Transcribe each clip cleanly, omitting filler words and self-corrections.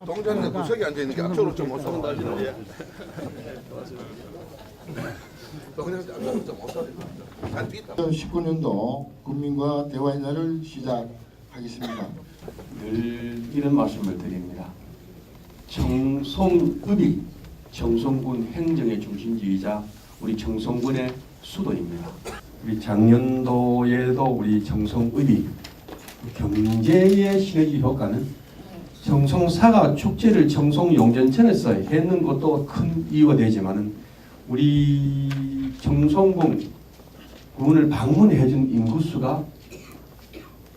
동전은 구석에 앉아 있는 게 앞쪽으로 좀 못 쏜다 하시는데. 그냥 앞쪽으로 좀 못 쏜다. 2019년도 국민과 대화의 날을 시작하겠습니다. 늘 이런 말씀을 드립니다. 청송읍이 청송군 행정의 중심지이자 우리 청송군의 수도입니다. 우리 작년도에도 우리 청송읍이 경제의 시너지 효과는 청송사가 축제를 청송용전천에서 했는 것도 큰 이유가 되지만은 우리 청송군 군을 방문해준 인구수가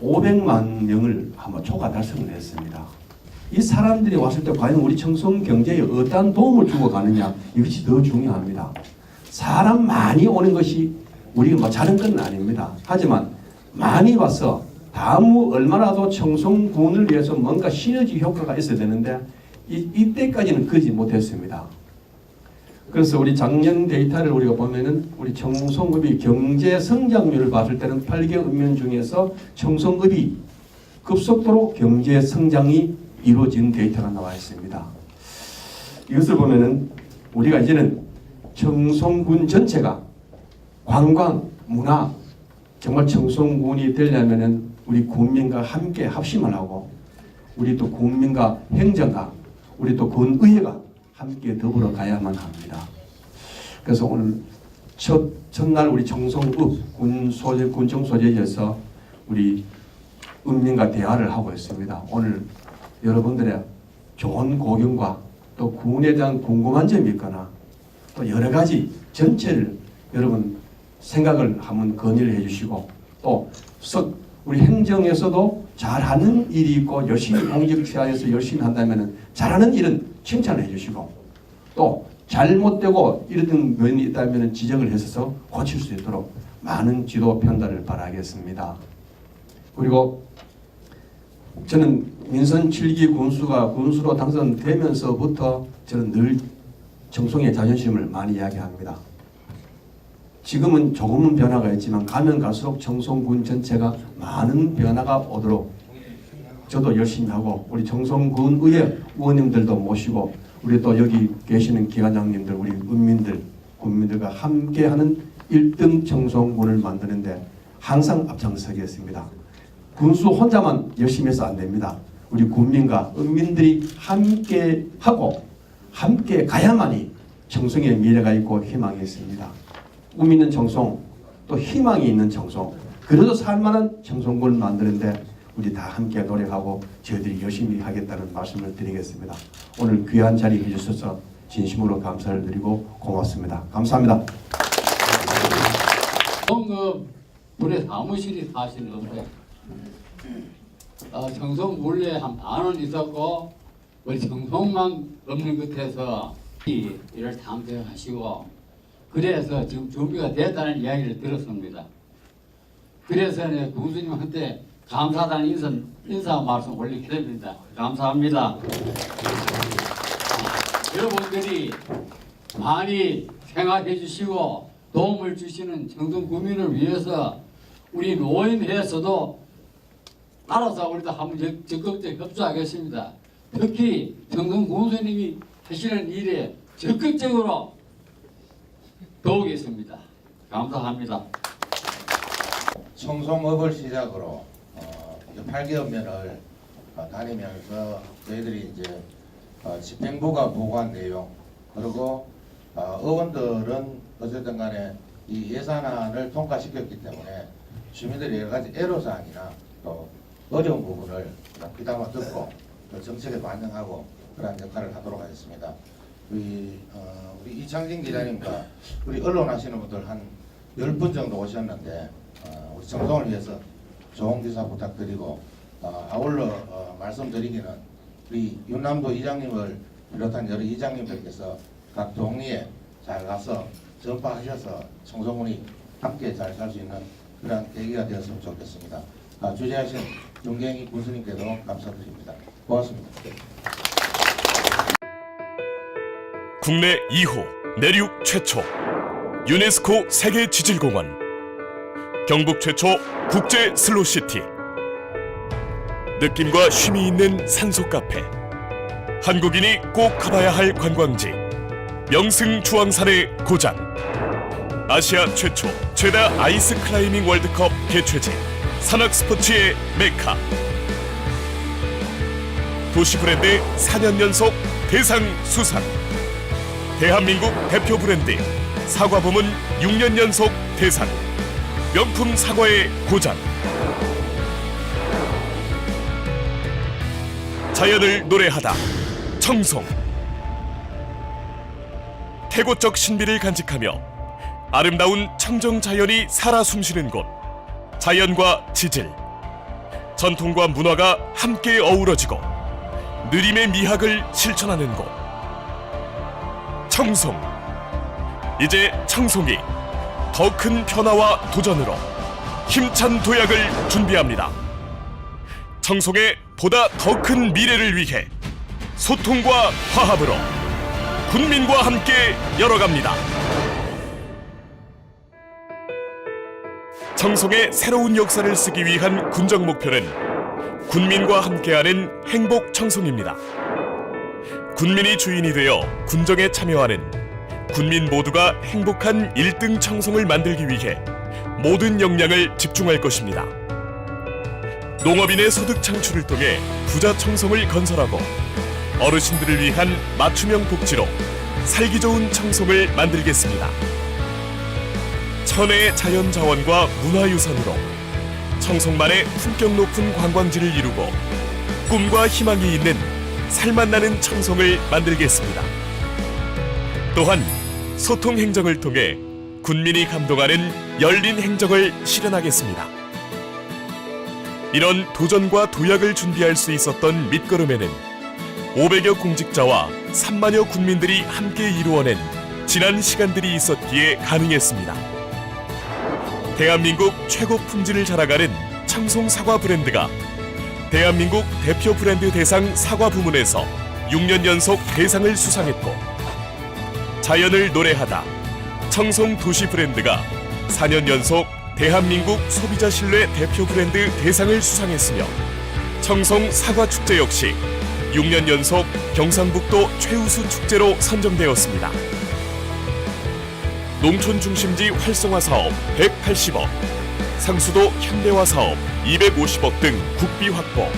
500만 명을 한번 초과 달성을 했습니다. 이 사람들이 왔을 때 과연 우리 청송 경제에 어떠한 도움을 주고 가느냐, 이것이 더 중요합니다. 사람 많이 오는 것이 우리가 뭐 잘한 건 아닙니다. 하지만 많이 와서 다음 얼마라도 청송군을 위해서 뭔가 시너지 효과가 있어야 되는데 이때까지는 그러지 못했습니다. 그래서 우리 작년 데이터를 우리가 보면은 우리 청송읍이 경제 성장률을 봤을 때는 8개 읍면 중에서 청송읍이 급속도로 경제 성장이 이루어진 데이터가 나와 있습니다. 이것을 보면은 우리가 이제는 청송군 전체가 관광, 문화, 정말 청송군이 되려면은 우리 군민과 함께 합심을 하고 우리 또 군민과 행정가, 우리 또 군의회가 함께 더불어 가야만 합니다. 그래서 오늘 첫날 우리 청송읍 군청 소재에서 우리 읍민과 대화를 하고 있습니다. 오늘 여러분들의 좋은 고견과 또 군에 대한 궁금한 점이 있거나 또 여러 가지 전체를 여러분 생각을 한번 건의를 해주시고 또 우리 행정에서도 잘하는 일이 있고 열심히 공직 취하에서 열심히 한다면 잘하는 일은 칭찬을 해주시고 또 잘못되고 이런 면이 있다면 지적을 해서 고칠 수 있도록 많은 지도 편달을 바라겠습니다. 그리고 저는 민선 7기 군수가 군수로 당선되면서부터 저는 늘 청송의 자존심을 많이 이야기합니다. 지금은 조금은 변화가 있지만 가면 갈수록 청송군 전체가 많은 변화가 오도록 저도 열심히 하고 우리 청송군 의회 의원님들도 모시고 우리 또 여기 계시는 기관장님들 우리 읍민들 군민들과 함께하는 1등 청송군을 만드는데 항상 앞장서겠습니다. 군수 혼자만 열심히 해서 안 됩니다. 우리 군민과 읍민들이 함께 하고 함께 가야만이 청송의 미래가 있고 희망이 있습니다. 꿈 있는 청송, 또 희망이 있는 청송, 그래도 살만한 청송군을 만드는데 우리 다 함께 노력하고 저희들이 열심히 하겠다는 말씀을 드리겠습니다. 오늘 귀한 자리 해주셔서 진심으로 감사를 드리고 고맙습니다. 감사합니다. 청송읍 군의 사무실이 사실 없어요. 청송 물레 한 반은 있었고 우리 청송만 없는 끝에서 이를 탐색하시고 그래서 지금 준비가 됐다는 이야기를 들었습니다. 그래서 군수님한테 감사하다는 인사 말씀 올리게 됩니다. 감사합니다. 여러분들이 많이 생각해 주시고 도움을 주시는 청송 구민을 위해서 우리 노인회에서도 따라서 우리도 한번 적극적으로 협조하겠습니다. 특히 청송 군수님이 하시는 일에 적극적으로 도우겠습니다. 감사합니다. 청송읍을 시작으로 8개월 면을 다니면서 저희들이 이제 집행부가 보고한 내용 그리고 의원들은 어쨌든 간에 이 예산안을 통과시켰기 때문에 주민들의 여러 가지 애로사항이나 또 어려운 부분을 귀담아 듣고 또 정책에 반영하고 그러한 역할을 하도록 하겠습니다. 우리 이창진 기자님과 우리 언론 하시는 분들 한 10분 정도 오셨는데 우리 청송을 위해서 좋은 기사 부탁드리고 아울러 말씀드리기는 우리 윤남도 이장님을 비롯한 여러 이장님들께서 각 동리에 잘 가서 전파하셔서 청송군이 함께 잘 살 수 있는 그런 계기가 되었으면 좋겠습니다. 주재하신 윤경희 군수님께도 감사드립니다. 고맙습니다. 국내 2호, 내륙 최초, 유네스코 세계지질공원, 경북 최초 국제 슬로시티, 느낌과 쉼이 있는 산소 카페, 한국인이 꼭 가봐야 할 관광지 명승주황산의 고장. 아시아 최초 최다 아이스 클라이밍 월드컵 개최지 산악 스포츠의 메카. 도시 브랜드 4년 연속 대상 수상. 대한민국 대표 브랜드 사과 부문 6년 연속 대상. 명품 사과의 고장. 자연을 노래하다 청송. 태고적 신비를 간직하며 아름다운 청정 자연이 살아 숨쉬는 곳. 자연과 지질, 전통과 문화가 함께 어우러지고 느림의 미학을 실천하는 곳. 청송. 이제 청송이 더 큰 변화와 도전으로 힘찬 도약을 준비합니다. 청송의 보다 더 큰 미래를 위해 소통과 화합으로 군민과 함께 열어갑니다. 청송의 새로운 역사를 쓰기 위한 군정 목표는 군민과 함께하는 행복 청송입니다. 군민이 주인이 되어 군정에 참여하는 군민 모두가 행복한 1등 청송을 만들기 위해 모든 역량을 집중할 것입니다. 농업인의 소득 창출을 통해 부자 청송을 건설하고 어르신들을 위한 맞춤형 복지로 살기 좋은 청송을 만들겠습니다. 천혜의 자연자원과 문화유산으로 청송만의 품격 높은 관광지를 이루고 꿈과 희망이 있는 살맛나는 청송을 만들겠습니다. 또한 소통 행정을 통해 군민이 감동하는 열린 행정을 실현하겠습니다. 이런 도전과 도약을 준비할 수 있었던 밑거름에는 500여 공직자와 3만여 군민들이 함께 이루어낸 지난 시간들이 있었기에 가능했습니다. 대한민국 최고 품질을 자랑하는 청송 사과 브랜드가 대한민국 대표 브랜드 대상 사과 부문에서 6년 연속 대상을 수상했고, 자연을 노래하다 청송 도시 브랜드가 4년 연속 대한민국 소비자 신뢰 대표 브랜드 대상을 수상했으며, 청송 사과 축제 역시 6년 연속 경상북도 최우수 축제로 선정되었습니다. 농촌 중심지 활성화 사업 180억, 상수도 현대화 사업 250억 등 국비 확보,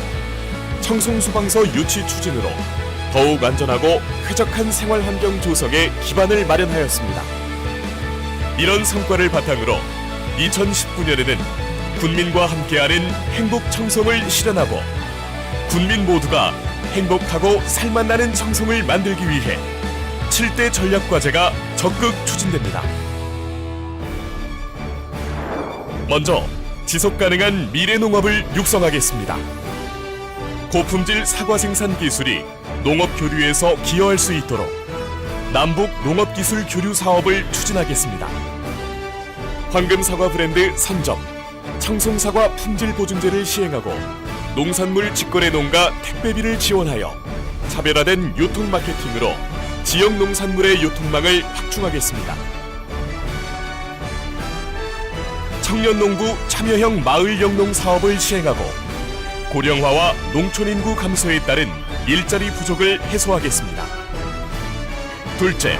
청송 소방서 유치 추진으로 더욱 안전하고 쾌적한 생활 환경 조성에 기반을 마련하였습니다. 이런 성과를 바탕으로 2019년에는 군민과 함께하는 행복 청송을 실현하고 군민 모두가 행복하고 살맛나는 청송을 만들기 위해 7대 전략과제가 적극 추진됩니다. 먼저 지속가능한 미래농업을 육성하겠습니다. 고품질 사과 생산 기술이 농업 교류에서 기여할 수 있도록 남북 농업기술 교류 사업을 추진하겠습니다. 황금사과 브랜드 선정, 청송사과 품질 보증제를 시행하고 농산물 직거래 농가 택배비를 지원하여 차별화된 유통 마케팅으로 지역 농산물의 유통망을 확충하겠습니다. 청년농부 참여형 마을 영농 사업을 시행하고 고령화와 농촌 인구 감소에 따른 일자리 부족을 해소하겠습니다. 둘째,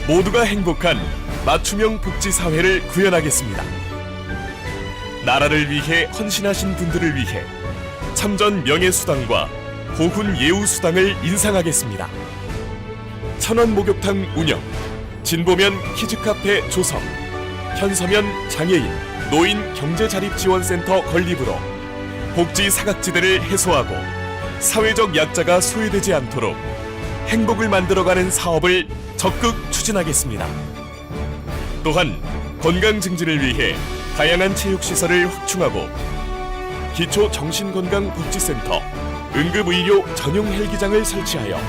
모두가 행복한 맞춤형 복지 사회를 구현하겠습니다. 나라를 위해 헌신하신 분들을 위해 참전 명예수당과 고군 예우수당을 인상하겠습니다. 천원 목욕탕 운영, 진보면 키즈카페 조성, 현서면 장애인, 노인 경제자립지원센터 건립으로 복지 사각지대를 해소하고 사회적 약자가 소외되지 않도록 행복을 만들어가는 사업을 적극 추진하겠습니다. 또한 건강 증진을 위해 다양한 체육시설을 확충하고 기초정신건강복지센터, 응급의료 전용 헬기장을 설치하여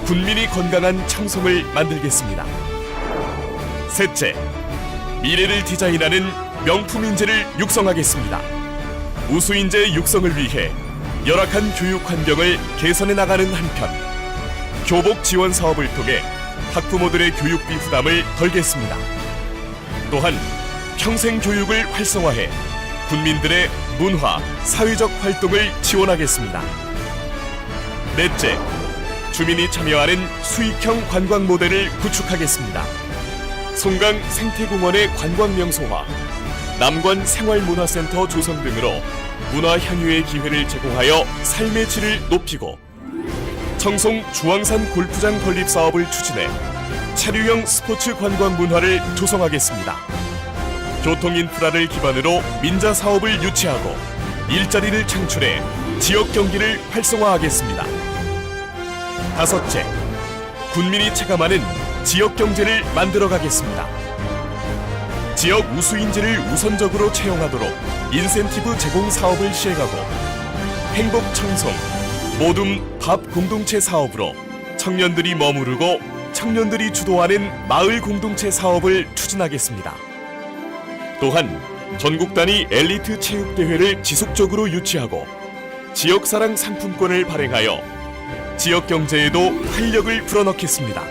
군민이 건강한 청송을 만들겠습니다. 셋째, 미래를 디자인하는 명품 인재를 육성하겠습니다. 우수 인재 육성을 위해 열악한 교육 환경을 개선해 나가는 한편, 교복 지원 사업을 통해 학부모들의 교육비 부담을 덜겠습니다. 또한 평생 교육을 활성화해 군민들의 문화, 사회적 활동을 지원하겠습니다. 넷째, 주민이 참여하는 수익형 관광 모델을 구축하겠습니다. 송강 생태공원의 관광 명소화, 남관 생활문화센터 조성 등으로 문화 향유의 기회를 제공하여 삶의 질을 높이고, 청송 주황산 골프장 건립 사업을 추진해 차류형 스포츠 관광 문화를 조성하겠습니다. 교통 인프라를 기반으로 민자 사업을 유치하고 일자리를 창출해 지역 경기를 활성화하겠습니다. 다섯째, 군민이 체감하는 지역 경제를 만들어 가겠습니다. 지역 우수인재를 우선적으로 채용하도록 인센티브 제공 사업을 시행하고, 행복 청송, 모둠 밥 공동체 사업으로 청년들이 머무르고 청년들이 주도하는 마을 공동체 사업을 추진하겠습니다. 또한 전국 단위 엘리트 체육대회를 지속적으로 유치하고 지역사랑 상품권을 발행하여 지역 경제에도 활력을 불어넣겠습니다.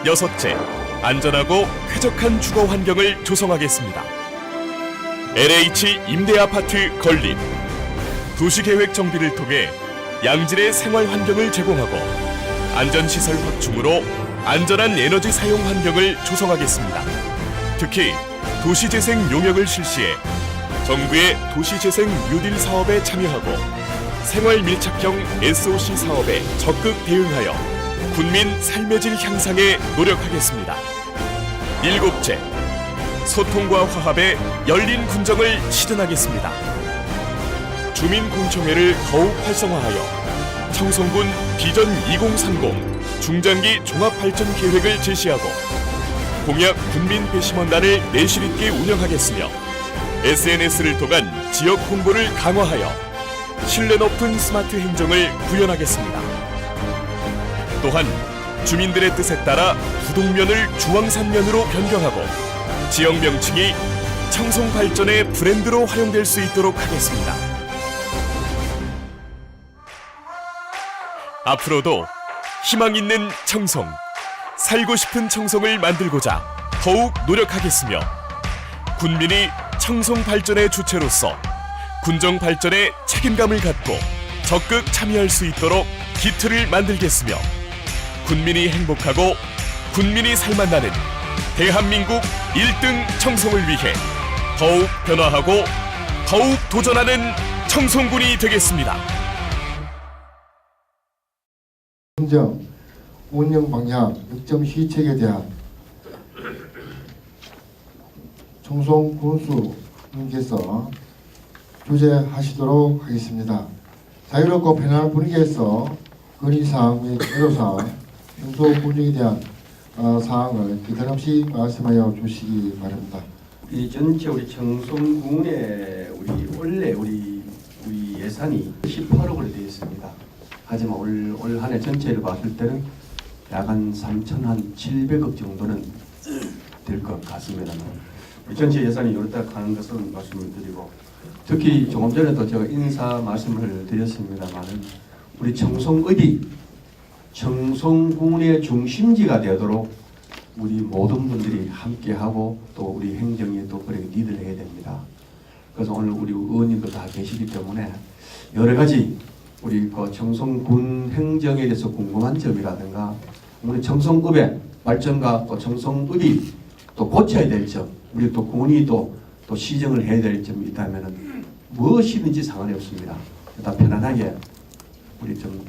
여섯째, 안전하고 쾌적한 주거 환경을 조성하겠습니다. LH 임대아파트 건립, 도시계획 정비를 통해 양질의 생활 환경을 제공하고 안전시설 확충으로 안전한 에너지 사용 환경을 조성하겠습니다. 특히 도시재생 용역을 실시해 정부의 도시재생 뉴딜 사업에 참여하고 생활 밀착형 SOC 사업에 적극 대응하여 군민 삶의 질 향상에 노력하겠습니다. 일곱째, 소통과 화합의 열린 군정을 실현하겠습니다. 주민공청회를 더욱 활성화하여 청송군 비전 2030 중장기 종합발전 계획을 제시하고 공약 군민 배심원단을 내실 있게 운영하겠으며 SNS를 통한 지역 홍보를 강화하여 신뢰 높은 스마트 행정을 구현하겠습니다. 또한 주민들의 뜻에 따라 부동면을 주황산면으로 변경하고 지역 명칭이 청송 발전의 브랜드로 활용될 수 있도록 하겠습니다. 앞으로도 희망 있는 청송, 살고 싶은 청송을 만들고자 더욱 노력하겠으며 군민이 청송 발전의 주체로서 군정 발전에 책임감을 갖고 적극 참여할 수 있도록 기틀을 만들겠으며 군민이 행복하고 군민이 살만나는 대한민국 1등 청송을 위해 더욱 변화하고 더욱 도전하는 청송군이 되겠습니다. 행정, 운영 방향, 역점 시책에 대한 청송 군수님께서 주재하시도록 하겠습니다. 자유롭고 편안한 분위기에서 건의사항 및 애로사항, 평소 군정에 대한 사항을 기탄없이 말씀하여 주시기 바랍니다. 이 전체 우리 청송군의 원래 우리 예산이 18억으로 되어 있습니다. 하지만 올 한 해 전체를 봤을 때는 약 한 3,700억 정도는 될 것 같습니다. 전체 예산이 이렇다 하는 것은 말씀을 드리고, 특히 조금 전에도 제가 인사 말씀을 드렸습니다만은 우리 청송읍이 청송군의 중심지가 되도록 우리 모든 분들이 함께하고 또 우리 행정에 또 그렇게 리드를 해야 됩니다. 그래서 오늘 우리 의원님도 다 계시기 때문에 여러 가지 우리 그 청송군 행정에 대해서 궁금한 점이라든가 우리 청송읍의 발전과 또 청송읍이 또 고쳐야 될 점, 우리 또 군이 또 시정을 해야 될 점이 있다면은 무엇이든지 상관이 없습니다. 일단 편안하게 우리 좀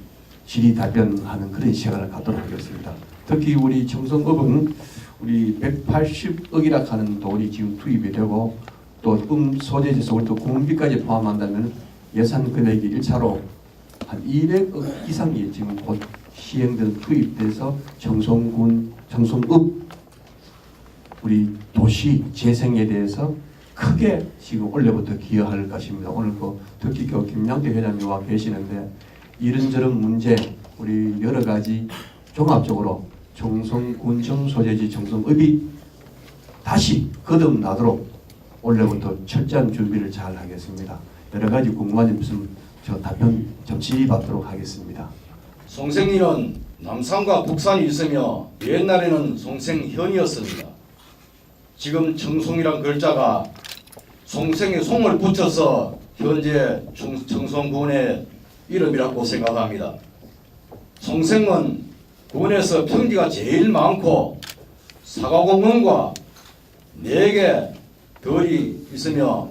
질의 답변하는 그런 시간을 갖도록 하겠습니다. 특히 우리 청송읍은 우리 180억이라 하는 돈이 지금 투입이 되고 또 소재지에서 우리 또 공비까지 포함한다면 예산 금액이 1차로 한 200억 이상이 지금 곧 시행된 투입돼서 청송읍 우리 도시 재생에 대해서 크게 지금 원래부터 기여할 것입니다. 오늘 특히 김양대 회장님 와 계시는데 이런저런 문제 우리 여러 가지 종합적으로 청송군청 소재지 청송읍이 다시 거듭나도록 원래부터 철저한 준비를 잘 하겠습니다. 여러 가지 궁금한 점 있으면 저 답변 잠시 받도록 하겠습니다. 송생리는 남산과 북산이 있으며 옛날에는 송생현이었습니다. 지금 청송이란 글자가 송생에 송을 붙여서 현재 청송군의 이름이라고 생각합니다. 송생은 군에서 평지가 제일 많고 사과공원과 4개 덜이 있으며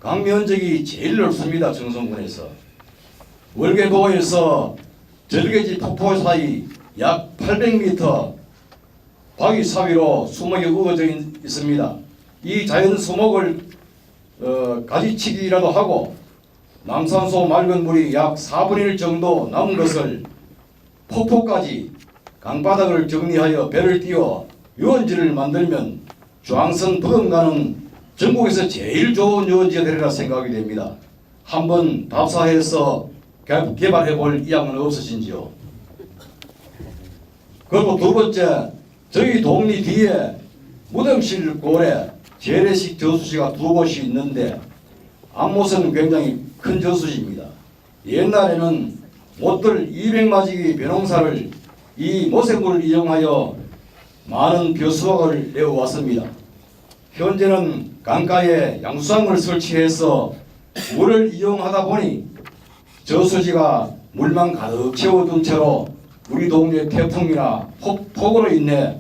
강면적이 제일 넓습니다. 정선군에서. 월계도에서 절개지 폭포 사이 약 800m 바위 사위로 수목이 우거져 있습니다. 이 자연 수목을 가지치기라도 하고 남산소 맑은 물이 약 4분의 1 정도 남은 것을 폭포까지 강바닥을 정리하여 배를 띄워 유원지를 만들면 중앙선 부흥가는 전국에서 제일 좋은 유원지가 되리라 생각이 됩니다. 한번 답사해서 개발해 볼 의향은 없으신지요? 그리고 두 번째, 저희 동리 뒤에 무덤실 고래 재래식 저수지가 2곳이 있는데 앞모습은 굉장히 큰 저수지입니다. 옛날에는 못들 200마지기 벼농사를 이 모세물을 이용하여 많은 벼수확을 내어왔습니다. 현재는 강가에 양수장을 설치해서 물을 이용하다 보니 저수지가 물만 가득 채워둔 채로 우리 동네 태풍이나 폭우로 인해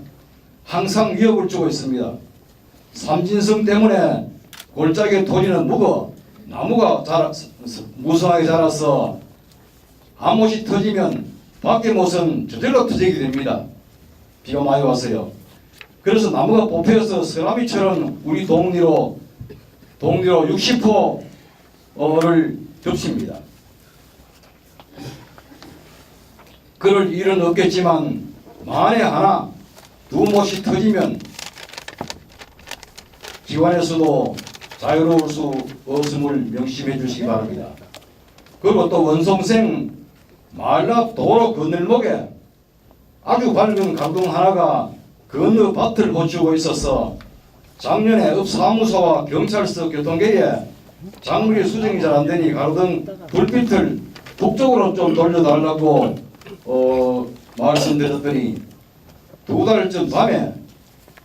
항상 위협을 주고 있습니다. 삼진성 때문에 골짜기 토지는 묵어 나무가 무성하게 자라서 암못이 터지면 밖에 못은 저절로 터지게 됩니다. 비가 많이 왔어요. 그래서 나무가 뽑혀서 서라미처럼 우리 동리로 60호를 겹칩니다. 그럴 일은 없겠지만 만에 하나 2못이 터지면 기관에서도 자유로울 수 없음을 명심해 주시기 바랍니다. 그리고 또 원송생 마을앞 도로 건널목에 아주 밝은 가동 하나가 건너 밭을 보치고 있어서 작년에 읍사무소와 경찰서 교통계에 작물이 수정이 잘 안되니 가로등 불빛을 북쪽으로 좀 돌려달라고 말씀드렸더니 2달쯤 밤에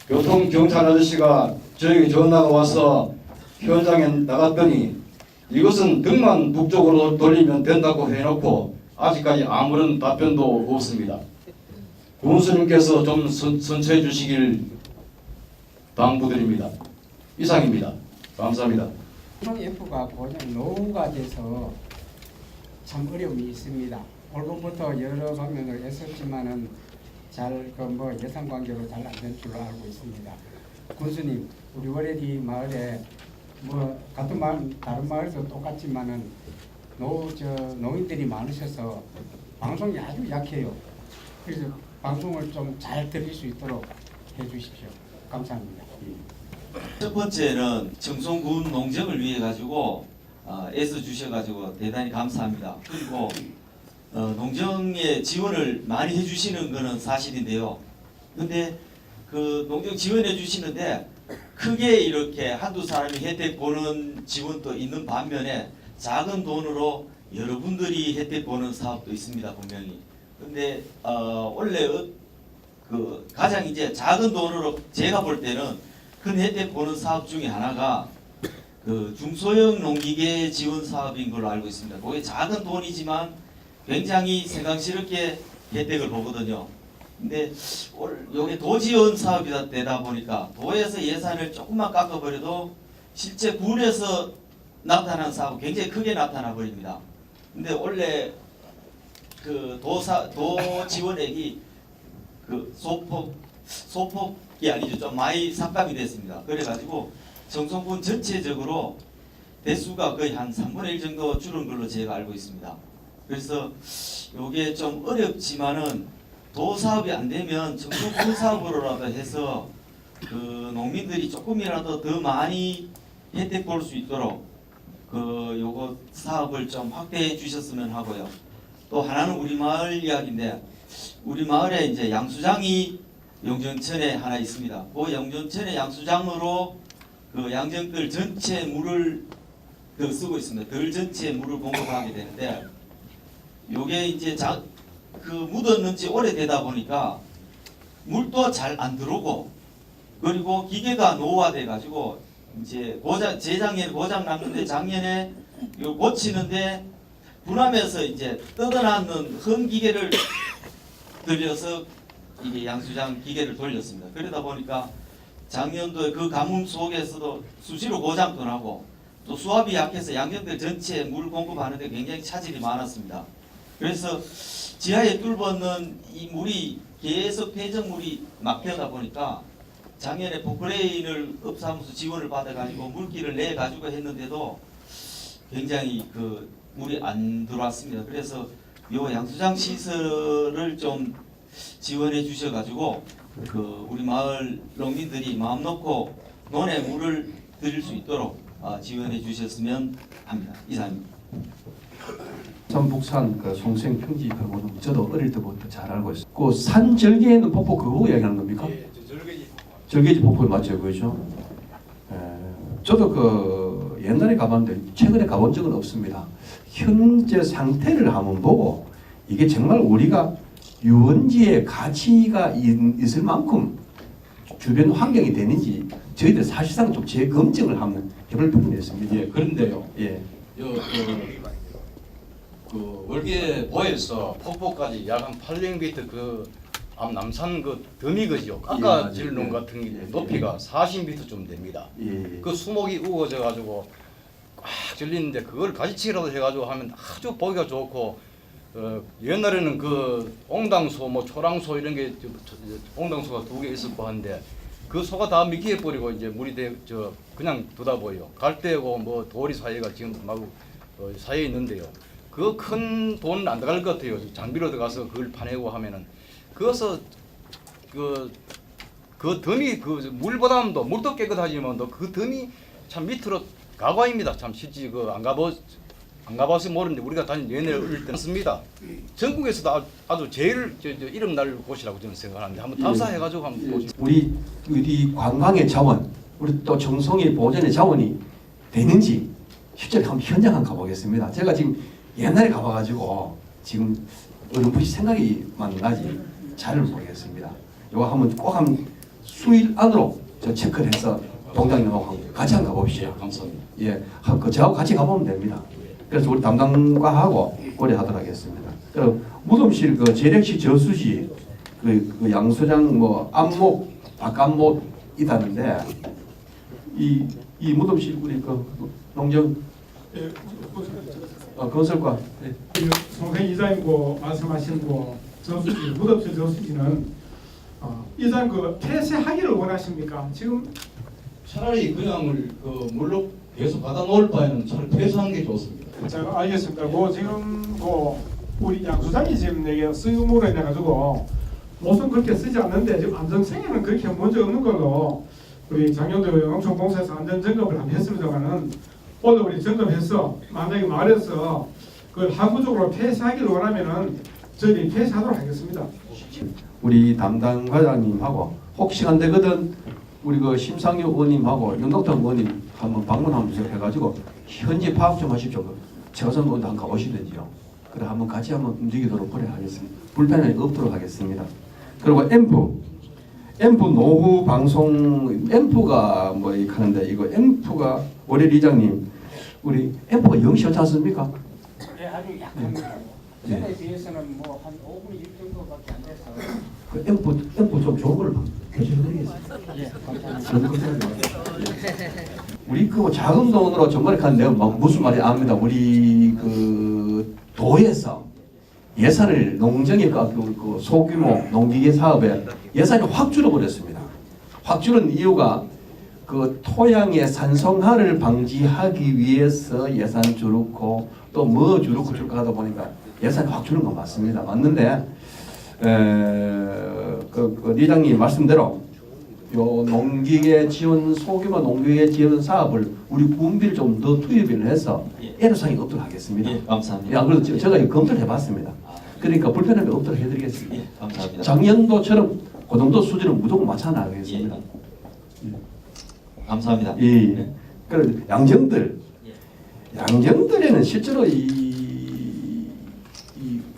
교통경찰 아저씨가 저에게 전화가 와서 현장에 나갔더니 이것은 등만 북쪽으로 돌리면 된다고 해놓고 아직까지 아무런 답변도 없습니다. 군수님께서 좀 선처해 주시길 당부드립니다. 이상입니다. 감사합니다. F가 고장 노후가 돼서 참 어려움이 있습니다. 올봄부터 여러 방면을 애썼지만은 잘 예산 관계로 잘 안 된 줄로 알고 있습니다. 군수님, 우리 월해디 마을에 같은 마을 다른 마을도 똑같지만은 노인들이 많으셔서 방송이 아주 약해요. 그래서 방송을 좀 잘 들을 수 있도록 해주십시오. 감사합니다. 첫 번째는 정송군 농정을 위해 가지고 애써 주셔가지고 대단히 감사합니다. 그리고 농정에 지원을 많이 해주시는 것은 사실인데요. 근데 그 농정 지원해 주시는데 크게 이렇게 한두 사람이 혜택 보는 지원도 있는 반면에 작은 돈으로 여러분들이 혜택 보는 사업도 있습니다. 분명히. 근데 원래 그 가장 이제 작은 돈으로 제가 볼 때는 큰 혜택 보는 사업 중에 하나가 그 중소형 농기계 지원 사업인 걸로 알고 있습니다. 그게 작은 돈이지만 굉장히 생각스럽게 혜택을 보거든요. 근데 이게 도지원 사업이 되다 보니까 도에서 예산을 조금만 깎아버려도 실제 군에서 나타난 사업은 굉장히 크게 나타나 버립니다. 근데 원래 그 도 지원액이 그 소폭이 아니죠. 좀 많이 삭감이 됐습니다. 그래가지고 정송군 전체적으로 대수가 거의 한 3분의 1 정도 줄은 걸로 제가 알고 있습니다. 그래서 이게 좀 어렵지만은 도 사업이 안 되면 정송군 사업으로라도 해서 그 농민들이 조금이라도 더 많이 혜택 볼 수 있도록 그 요거 사업을 좀 확대해 주셨으면 하고요. 또 하나는 우리 마을 이야기인데 우리 마을에 이제 양수장이 영전천에 하나 있습니다. 그 영전천의 양수장으로 그 양정들 전체 물을 쓰고 있습니다. 들 전체에 물을 공급하게 되는데 요게 이제 그 묻었는 지 오래되다 보니까 물도 잘 안 들어오고 그리고 기계가 노후화돼 가지고 이제 재작년에 고장 났는데 작년에 요 고치는데 분함에서 이제 뜯어놨는 헌 기계를 들여서 이게 양수장 기계를 돌렸습니다. 그러다 보니까 작년도에 그 가뭄 속에서도 수시로 고장도 나고 또 수압이 약해서 양경들 전체에 물 공급하는 데 굉장히 차질이 많았습니다. 그래서 지하에 뚫어놓는 이 물이 계속 폐정물이 막혀다 보니까 작년에 포크레인을 업사무소 지원을 받아가지고 물기를 내가지고 했는데도 굉장히 그 물이 안 들어왔습니다. 그래서 요 양수장 시설을 좀 지원해 주셔가지고 그 우리 마을 농민들이 마음 놓고 논에 물을 드릴 수 있도록 지원해 주셨으면 합니다. 이상입니다. 전북산 그 송생 평지하고는 저도 어릴 때부터 잘 알고 있어요. 그 산 절개에 있는 폭포 그거 이야기하는 겁니까? 예, 절개지. 절개지 폭포 맞죠, 그죠? 저도 그 옛날에 가봤는데 최근에 가본 적은 없습니다. 현재 상태를 한번 보고 이게 정말 우리가 유원지의 가치가 있을 만큼 주변 환경이 되는지 저희들 사실상 좀 재검증을 한번 해볼 부분이 있습니다. 예, 그런데요. 예. 그 월계 보에서 폭포까지 약 한 800m 그 남산 그 더미거지요. 깎아질 논 같은 게 높이가 40m 좀 됩니다. 예. 그 수목이 우거져 가지고 꽉 절리는데 그걸 가지치기라도 해가지고 하면 아주 보기가 좋고 옛날에는 그 옹당소 뭐 초랑소 이런 게 옹당소가 2개 있었고 한데 그 소가 다 미끼에 버리고 이제 물이 그냥 두다 보여 갈대고 뭐 돌이 사이가 지금 막 사이에 있는데요. 그 큰 돈 안 들어갈 것 같아요. 장비로 들어가서 그걸 파내고 하면은 그래서 그 덤이 그 물보다도 물도 깨끗하지만 그 덤이 참 밑으로 가과입니다. 참 실제 그 안 가봐서 모르는데 우리가 다닌 연애를 어릴 때 씁니다. 전국에서도 아주 제일 이름 날 곳이라고 저는 생각하는데 한번 탐사해가지고 한번 보시죠. 우리 관광의 자원, 우리 또 정성의 보존의 자원이 되는지 실제로 한번 현장 한번 가보겠습니다. 제가 지금 옛날에 가봐가지고 지금 어렴풋이 생각이만 나지 잘 모르겠습니다. 이거 한번 꼭 한 수일 안으로 저 체크를 해서 동장님하고 같이 한번 가봅시다. 감사합니다. 예, 그 저하고 같이 가보면 됩니다. 그래서 우리 담당과하고 고려하도록 하겠습니다. 그리고 무덤실 그 재래식 저수지 그 양수장 뭐 안목 박안목 있다는데 이 무덤실 우리 그 농정 건설과 송생 이사님고 말씀하신 거 저수지 무덤실 저수지는 이사님 그 폐쇄하기를 원하십니까? 지금 차라리 그냥을 그 물로 계속 받아 놓을 바에는 차라리 폐쇄하는 게 좋습니다. 자, 알겠습니다. 그 지금 그 우리 양수장이 지금 이게 쓰임으로 해가지고 무슨 그렇게 쓰지 않는데 지금 안전성에는 그렇게 문제 없는 걸로 우리 작년도 영농촌공사에서 안전 점검을 한번 했습니다만은 오늘 우리 점검해서 만약에 마을에서 그걸 항구적으로 폐쇄하기를 원하면은 저희들이 폐쇄하도록 하겠습니다. 우리 담당 과장님하고 혹시 안 되거든 우리 그 심상유 의원님하고 윤덕탄 의원님 한번 방문하면서 해가지고 현지 파악 좀 하십시오. 최선 의원도 한번 가보시든지요. 그래 한번 같이 한번 움직이도록 하겠습니다. 불편함이 없도록 하겠습니다. 그리고 앰프 노후 방송 앰프가 뭐 하는데 이거 앰프가 월요일 이장님 우리 앰프가 영시하지 않습니까? 네, 아주 약합니다. 전에 비해서는 뭐 한 5분의 1 정도밖에 안 돼서. 그 앰프 좀 좋은 걸 교체해드리겠습니다. 예, 감사합니다. 우리 그 작은 돈으로 정말 내가 무슨 말인지 압니다. 우리 그 도에서 예산을 농정의 그 소규모 농기계 사업에 예산이 확 줄어버렸습니다. 확 줄은 이유가 그 토양의 산성화를 방지하기 위해서 예산 줄었고 또 뭐 줄었고 하다 보니까 예산이 확 줄은 건 맞습니다. 맞는데 그 리장님 말씀대로 요 농기계 지원 소규모 농기계 지원 사업을 우리 군비를 좀 더 투입을 해서 애로사항이 없도록 하겠습니다. 예, 감사합니다. 그래서 제가 이거 검토를 해봤습니다. 그러니까 불편함이 없도록 해드리겠습니다. 예, 감사합니다. 작년도처럼 그 정도 수준은 무조건 맞춰 나가겠습니다. 감사합니다. 예. 그리고 양정들에는 실제로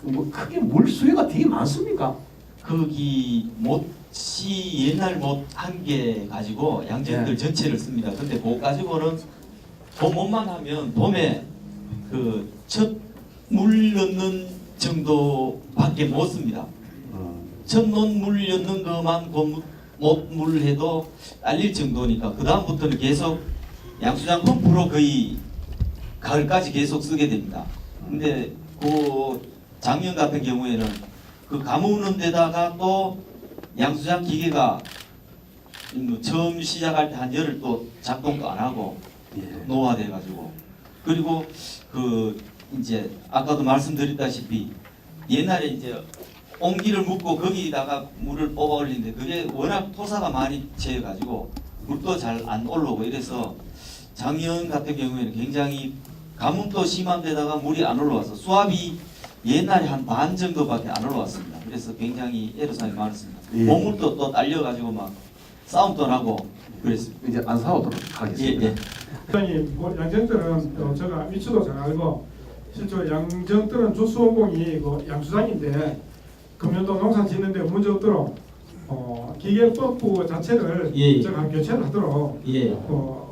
뭐 크게 물 수요가 되게 많습니까? 거기 못이 옛날 못 한 개 가지고 양재들 전체를 씁니다. 근데 그거 가지고는 그 못만 하면 봄에 그 첫 물 넣는 정도밖에 못 씁니다. 첫눈 물 넣는 것만 못 해도 딸릴 정도니까 그 다음부터는 계속 양수장 펌프로 거의 가을까지 계속 쓰게 됩니다. 근데 그 작년 같은 경우에는 그 가무는 데다가 또 양수장 기계가 처음 시작할 때 한 열흘 또 작동도 안 하고 노화돼 가지고 그리고 그 이제 아까도 말씀드렸다시피 옛날에 이제 옹기를 묻고 거기다가 물을 뽑아 올리는데 그게 워낙 토사가 많이 채여 가지고 물도 잘 안 올라오고 이래서 작년 같은 경우에는 굉장히 가뭄도 심한 데다가 물이 안 올라와서 수압이 옛날에 한 반 정도밖에 안 올라왔습니다. 그래서 굉장히 애로사항이 많았습니다. 예. 보물도 또 딸려 가지고 막 싸움도 나고 그랬습니다. 이제 안 싸우도록 하겠습니다. 예. 장님, 뭐 양정들은 제가 위치도 잘 알고 실제로 양정들은 주수원공이 그 양수장인데 금년도 농사 짓는데 문제 없도록 기계 펌프 자체를 예. 제가 교체를 하도록 예.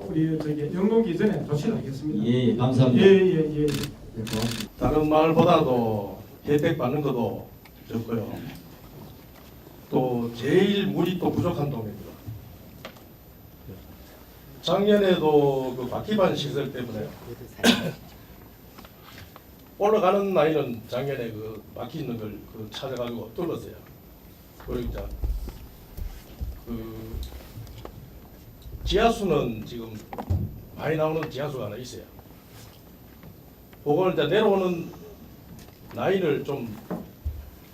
우리 저기 영농기 이전에 조치를 하겠습니다. 예, 감사합니다. 예. 네, 고맙습니다. 다른 마을보다도 혜택 받는 것도 적고요. 또 제일 물이 또 부족한 동네입니다. 작년에도 그 바퀴반 시설 때문에 올라가는 라인은 작년에 그 막히 있는 걸 그 찾아가지고 뚫었어요. 그리고 이제 그 지하수는 지금 많이 나오는 지하수가 하나 있어요. 그걸 이제 내려오는 라인을 좀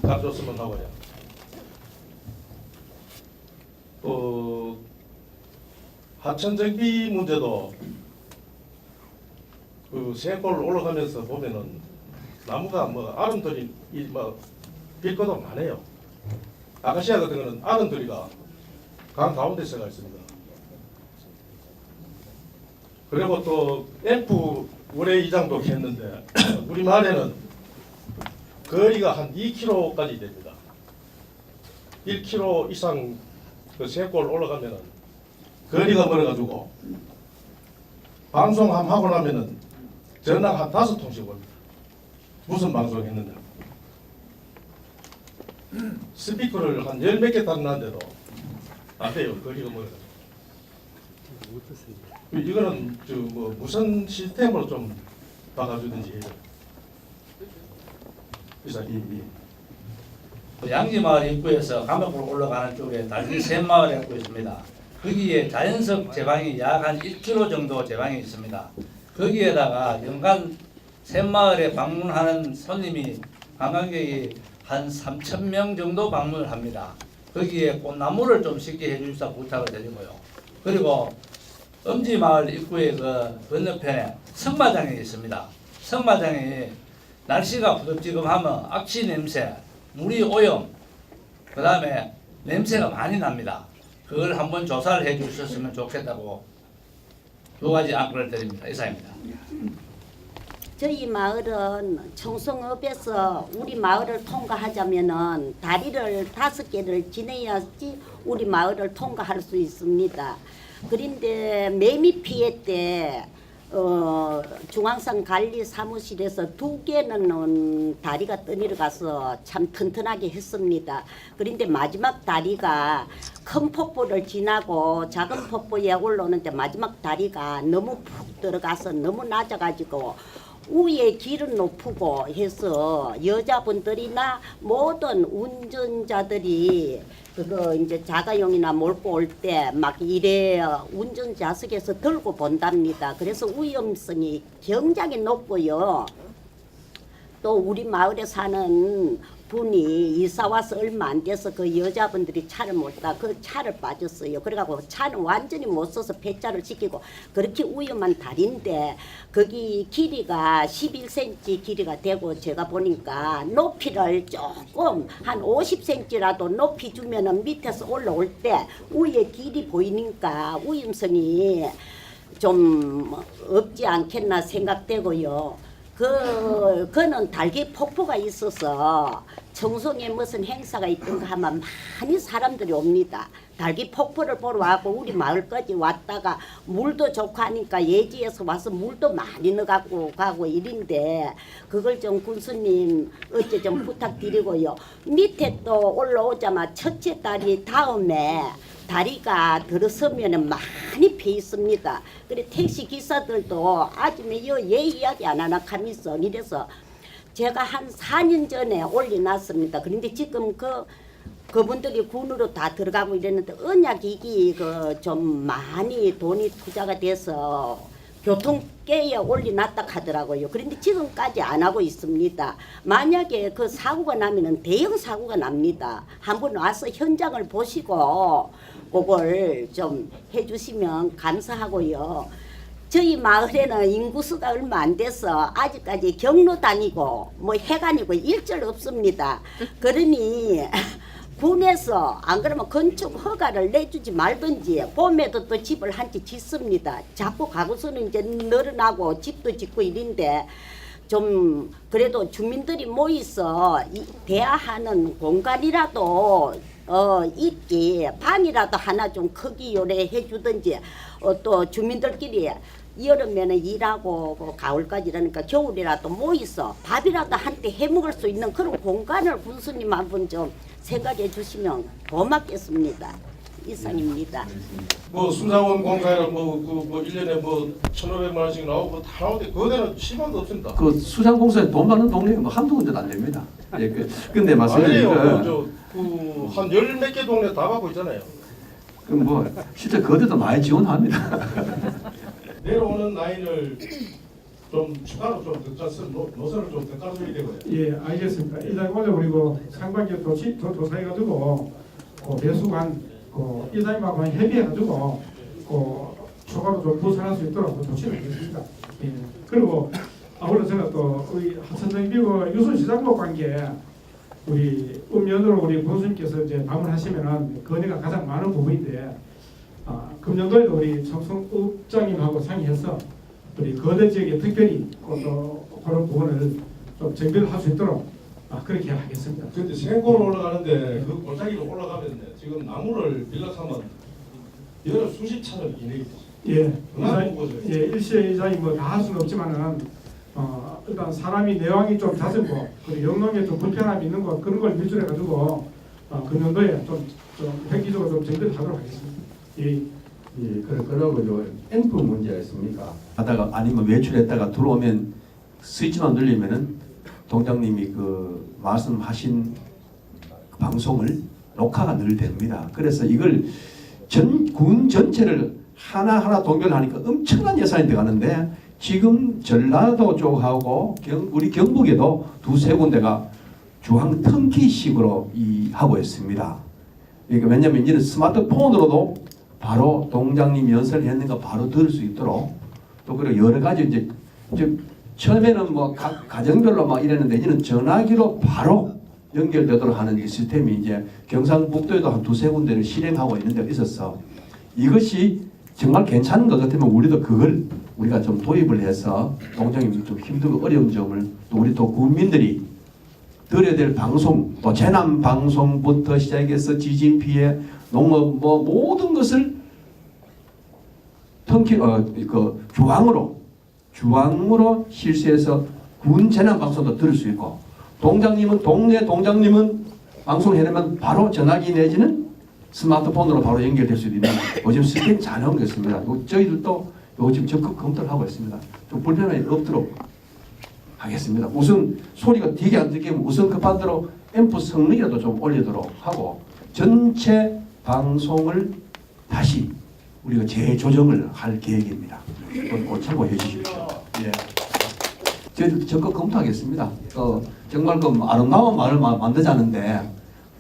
가져줬으면 하고요. 또 하천 정비 문제도 그 세골 올라가면서 보면은 나무가 뭐 아름들이 뭐 빌거도 많아요. 아카시아 같은 거는 아름들이가 강 가운데 서가 있습니다. 그리고 또 앰프 올해 이장도 했는데 우리 마을에는 거리가 한 2km까지 됩니다. 1km 이상 그 세골 올라가면은 거리가 멀어가지고 방송 함 하고 나면은 전화 한 5통씩 옵니다. 무슨 방송 했는데 스피커를 한 10몇 개 달았는데도 안 돼요. 거리가 멀어가지고. 이거는 저 뭐 무선 시스템으로 좀 박아주든지 해요. 이사님. 양지마을 입구에서 감옥으로 올라가는 쪽에 달리 샘마을이 갖고 있습니다. 거기에 자연석 제방이 약 한 1km 정도 제방이 있습니다. 거기에다가 연간 샘마을에 방문하는 손님이 관광객이 한 3,000명 정도 방문을 합니다. 거기에 꽃나무를 좀 쉽게 해주셔서 부탁을 드리고요. 그리고 엄지마을 입구의 그 건너편에 성마장이 있습니다. 성마장이 날씨가 부덥지근하면 악취 냄새, 물이 오염, 그 다음에 냄새가 많이 납니다. 그걸 한번 조사를 해 주셨으면 좋겠다고 두 가지 안건을 드립니다. 이상입니다. 저희 마을은 청송읍에서 우리 마을을 통과하자면은 다리를 5개를 지내야지 우리 마을을 통과할 수 있습니다. 그런데 매미 피해 때 중앙선 관리 사무실에서 2개는 다리가 떠내려가서 참 튼튼하게 했습니다. 그런데 마지막 다리가 큰 폭포를 지나고 작은 폭포에 올라오는데 마지막 다리가 너무 푹 들어가서 너무 낮아가지고 위에 길은 높고 해서 여자분들이나 모든 운전자들이 그거 이제 자가용이나 몰고 올 때 막 이래 운전좌석에서 들고 본답니다. 그래서 위험성이 굉장히 높고요. 또 우리 마을에 사는 분이 이사 와서 얼마 안 돼서 그 여자분들이 차를 못 타 그 차를 빠졌어요. 그래갖고 차는 완전히 못 써서 폐차를 시키고 그렇게 위험한 다리인데 거기 길이가 11cm 길이가 되고 제가 보니까 높이를 조금 한 50cm라도 높이 주면은 밑에서 올라올 때 위에 길이 보이니까 위험성이 좀 없지 않겠나 생각되고요. 그거는 달기 폭포가 있어서 청송에 무슨 행사가 있던가 하면 많이 사람들이 옵니다. 달기 폭포를 보러 와고 우리 마을까지 왔다가 물도 좋고 하니까 예지에서 와서 물도 많이 넣어갖고 가고 이런데 그걸 좀 군수님 어째 좀 부탁드리고요. 밑에 또 올라오자마자 첫째 다리 다음에 다리가 들어서면은 많이 펴 있습니다. 그래 택시 기사들도 아줌에 얘 이야기 안 하나 하면서 이래서 제가 한 4년 전에 올려놨습니다. 그런데 지금 그분들이 군으로 다 들어가고 이랬는데 언약이기 좀 많이 돈이 투자가 돼서 교통계에 올려놨다 하더라고요. 그런데 지금까지 안 하고 있습니다. 만약에 그 사고가 나면은 대형 사고가 납니다. 한번 와서 현장을 보시고 그걸 좀 해주시면 감사하고요. 저희 마을에는 인구수가 얼마 안 돼서 아직까지 경로 다니고 뭐 해관이고 일절 없습니다. 그러니 군에서 안 그러면 건축 허가를 내주지 말든지 봄에도 또 집을 한 채 짓습니다. 자꾸 가구수는 이제 늘어나고 집도 짓고 이런데 좀 그래도 주민들이 모여서 대화하는 공간이라도 있기 방이라도 하나 좀 크기 요래해 주든지 또 주민들끼리 여름에는 일하고 가을까지 이러니까 겨울이라도 모여서 밥이라도 한때 해먹을 수 있는 그런 공간을 군수님 한번 좀 생각해 주시면 고맙겠습니다. 이상입니다. 뭐 수자원 공사에는 뭐 1년에 뭐 1,500만 원씩 나오고 다 나오는데 그거는 10원도 없습니다. 그 수장 공사에 돈 받는 동네가 뭐 한두 군데도 안 됩니다. 예, 근데 말씀드리니까 아니에요. 한 열 몇 개 동네 다 받고 있잖아요. 그럼 뭐 실제 그들도 많이 지원합니다. 내려오는 라인을 좀 추가로 좀 노선을 좀 더 깔아줘야 되고요. 예, 알겠습니다. 일단 오늘 우리 상반기 조사해가지고 배수관 이사님하고 협의해가지고 추가로 좀 부산할 수 있도록 조치를 하겠습니다. 예. 그리고 아울러 제가 또 우리 하천정비구 유순시장로 관계 우리 음년으로 우리 군수님께서 이제 방문하시면은 건의가 가장 많은 부분인데 금년도에도 우리 청송읍장님하고 상의해서 우리 거대 지역에 특별히 그런 부분을 좀 정비를 할 수 있도록 그렇게 하겠습니다. 근데 생고로 올라가는데 그 골짜기로 올라가면 지금 나무를 빌락하면 여러 수십 차를 기내기 예, 일시에 이사님 뭐 다 할 수는 없지만은 일단 사람이 내왕이 좀 잦은 거 그리고 영농에 좀 불편함이 있는 거 그런 걸 밀출해 가지고 금년도에 좀 획기적으로 좀 정비를 하도록 하겠습니다. 예. 예, 그러고 저 앰프 문제가 있습니까? 하다가 아니면 외출했다가 들어오면 스위치만 눌리면은 동장님이 그 말씀하신 그 방송을 녹화가 늘 됩니다. 그래서 이걸 군 전체를 하나하나 동결하니까 엄청난 예산이 들어가는데 지금 전라도 쪽하고 우리 경북에도 두세 군데가 중앙 턴키식으로 하고 있습니다. 그러니까 왜냐하면 이런 스마트폰으로도 바로 동장님 연설을 했는가 바로 들을 수 있도록 또 그리고 여러 가지 이제 처음에는 뭐 가정별로 막 이랬는데 이제는 전화기로 바로 연결되도록 하는 이 시스템이 이제 경상북도에도 한 두세 군데를 실행하고 있는 데가 있었어. 이것이 정말 괜찮은 것 같으면 우리도 그걸 우리가 좀 도입을 해서 동장님이 좀 힘들고 어려운 점을 또 우리 또 국민들이 들어야 될 방송 또 재난 방송부터 시작해서 지진 피해 농업 뭐 모든 것을 주황으로 실시해서 군 재난 방송도 들을 수 있고 동네 동장님은 방송 해내면 바로 전화기 내지는 스마트폰으로 바로 연결될 수 있는 요즘 시스템이 잘 나온 게 있습니다. 저희들도 요즘 적극 검토를 하고 있습니다. 좀 불편함이 없도록 하겠습니다. 우선 소리가 되게 안 들게 우선 급한 대로 앰프 성능이라도 좀 올리도록 하고 전체 방송을 다시 우리가 재조정을 할 계획입니다. 꼭 참고해 주십시오. 예. 저희도 적극 검토하겠습니다. 정말 그 아름다운 마을 만들자는데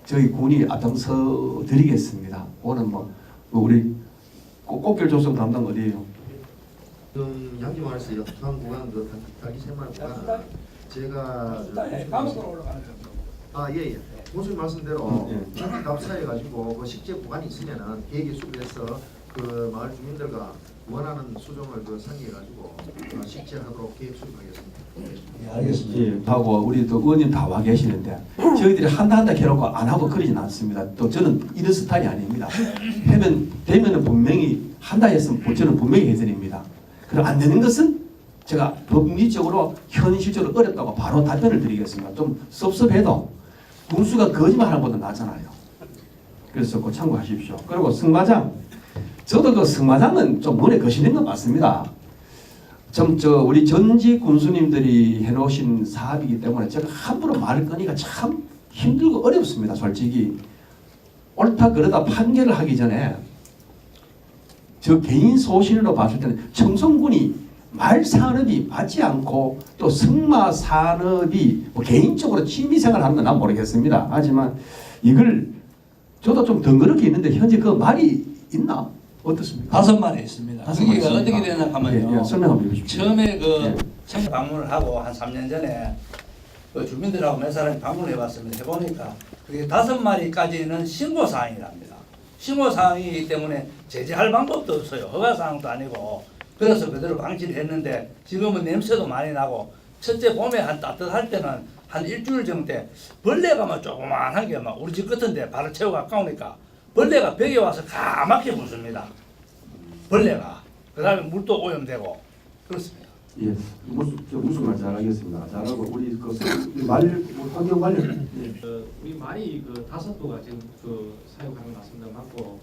저희 군이 앞장서 드리겠습니다. 오늘 우리 꽃길 조성 담당 어디예요? 지금 양지마을에서 중앙 구간 달기 새마을 구간 제가 감옥으로 올라가는 정도. 예예. 교수님 말씀대로 전기 답사해 가지고 그 식재 구간이 있으면은 계획에 수립해서 그 마을 주민들과 원하는 수종을 상의해 가지고 식재하도록 계획 수립하겠습니다. 알겠습니다. 하고 우리 또 의원님 다 와 계시는데 저희들이 한다 해놓고 안 하고 그러진 않습니다. 또 저는 이런 스타일이 아닙니다. 되면은 분명히 한다 했으면 저는 분명히 해드립니다. 그럼 안 되는 것은 제가 법리적으로 현실적으로 어렵다고 바로 답변을 드리겠습니다. 좀 섭섭해도 군수가 거짓말하는 것보다 낫잖아요. 그래서 꼭 참고하십시오. 그리고 승마장, 저도 그 승마장은 좀 눈에 거시는 건 맞습니다. 우리 전직 군수님들이 해놓으신 사업이기 때문에 제가 함부로 말을 꺼니까 참 힘들고 어렵습니다. 솔직히 옳다 그러다 판결을 하기 전에 저 개인 소신으로 봤을 때는 청송군이 말 산업이 맞지 않고 또 승마 산업이 뭐 개인적으로 취미생활 하는 건 난 모르겠습니다. 하지만 이걸 저도 좀 덩그럽게 있는데 현재 그 말이 있나? 어떻습니까? 5마리 있습니다. 그게 어떻게 되나 하면요. 설명 한번 해주십시오. 처음에 그 청주 방문을 하고 한 3년 전에 그 주민들하고 몇 사람이 방문을 해봤습니다. 해보니까 그게 5마리까지는 신고 사항이랍니다. 신고 사항이기 때문에 제재할 방법도 없어요. 허가 사항도 아니고. 그래서 그대로 방치를 했는데 지금은 냄새도 많이 나고 첫째 봄에 한 따뜻할 때는 한 일주일 정도 때 벌레가 막 조그만한 게 막 우리 집 같은데 발을 채우고 가까우니까 벌레가 벽에 와서 까맣게 붙습니다. 벌레가. 그 다음에 물도 오염되고 그렇습니다. 예, 무슨 말 잘하겠습니다. 잘하고 우리 말 환경 관련 우리 말이 5도가 지금 사육하는 것 같습니다. 맞고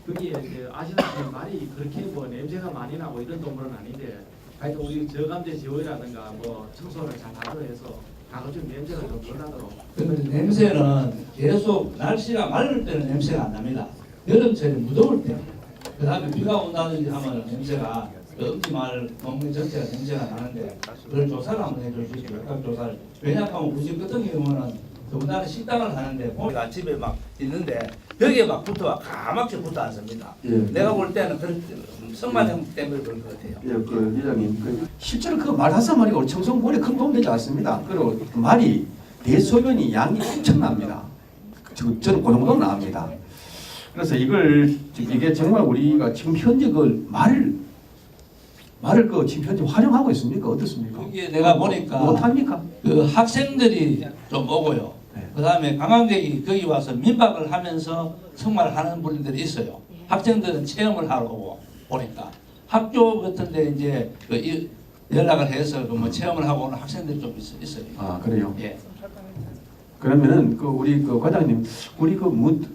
거기에 이제 아시다시피 말이 그렇게 뭐 냄새가 많이 나고 이런 동물은 아닌데 하여튼 우리 저감제 지원이라든가 뭐 청소를 잘 하도록 해서 가급적 냄새가 좀 덜 나도록. 그런데 냄새는 계속 날씨가 맑을 때는 냄새가 안 납니다. 여름철에 무더울 때, 그 다음에 비가 온다든지 하면 냄새가 음지마을 동네 전체가 냄새가 나는데 그걸 조사를 한번 해주십시오. 각각 조사를. 왜냐하면 우리 집 같은 경우는 더군다나 식당을 하는데 봄이가 집에 막 있는데 벽에 막 붙어와 까맣게 붙어 앉습니다. 예. 내가 볼 때는 그런 성마장 때문에 그런 것 같아요. 예, 그 회장님, 실제로 그 말 5마리가 우리 청송군에 큰 도움 되지 않습니다. 그리고 그 말이 대소변이 양이 엄청납니다. 저는 그 정도 나옵니다. 그래서 이게 정말 우리가 지금 현재 그 말을 지금 현재 활용하고 있습니까? 어떻습니까? 여기에 내가 보니까 못합니까? 그 학생들이 좀 오고요. 네. 그 다음에 관광객이 거기 와서 민박을 하면서 정말 하는 분들이 있어요. 학생들은 체험을 하러 오고 보니까 학교 같은데 이제 연락을 해서 뭐 체험을 하고 오는 학생들이 좀 있어요. 아, 그래요? 예. 그러면은 우리 과장님, 우리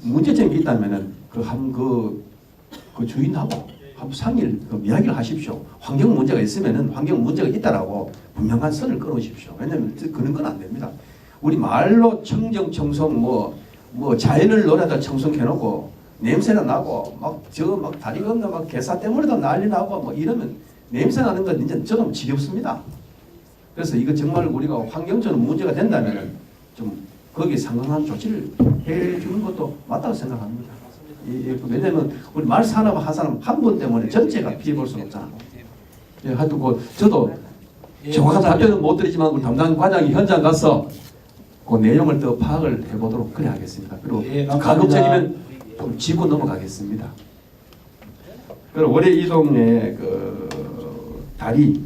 문제점이 있다면은 그 주인하고 한번 상의를 이야기를 하십시오. 환경 문제가 있으면은 환경 문제가 있다라고 분명한 선을 끌어오십시오. 왜냐하면 그런 건 안 됩니다. 우리 말로 청정 청송 뭐 자연을 노래다 청송해놓고 냄새나 나고 막 다리 건너 막 개사 때문에도 난리 나고 뭐 이러면 냄새 나는 건 이제 저도 지겹습니다. 그래서 이거 정말 우리가 환경적으로 문제가 된다면은 좀 거기에 상응한 조치를 해주는 것도 맞다고 생각합니다. 왜냐하면 우리 말 산업 한 사람 한 분 때문에 전체가 피해 볼 수는 없잖아. 예, 하여튼 저도 정확한 답변은 못 드리지만 우리 담당 과장이 현장 가서 그 내용을 더 파악을 해보도록 그래 하겠습니다. 그리고 가급적이면 좀 짚고 넘어가겠습니다. 그리고 월해 이동의 그 다리,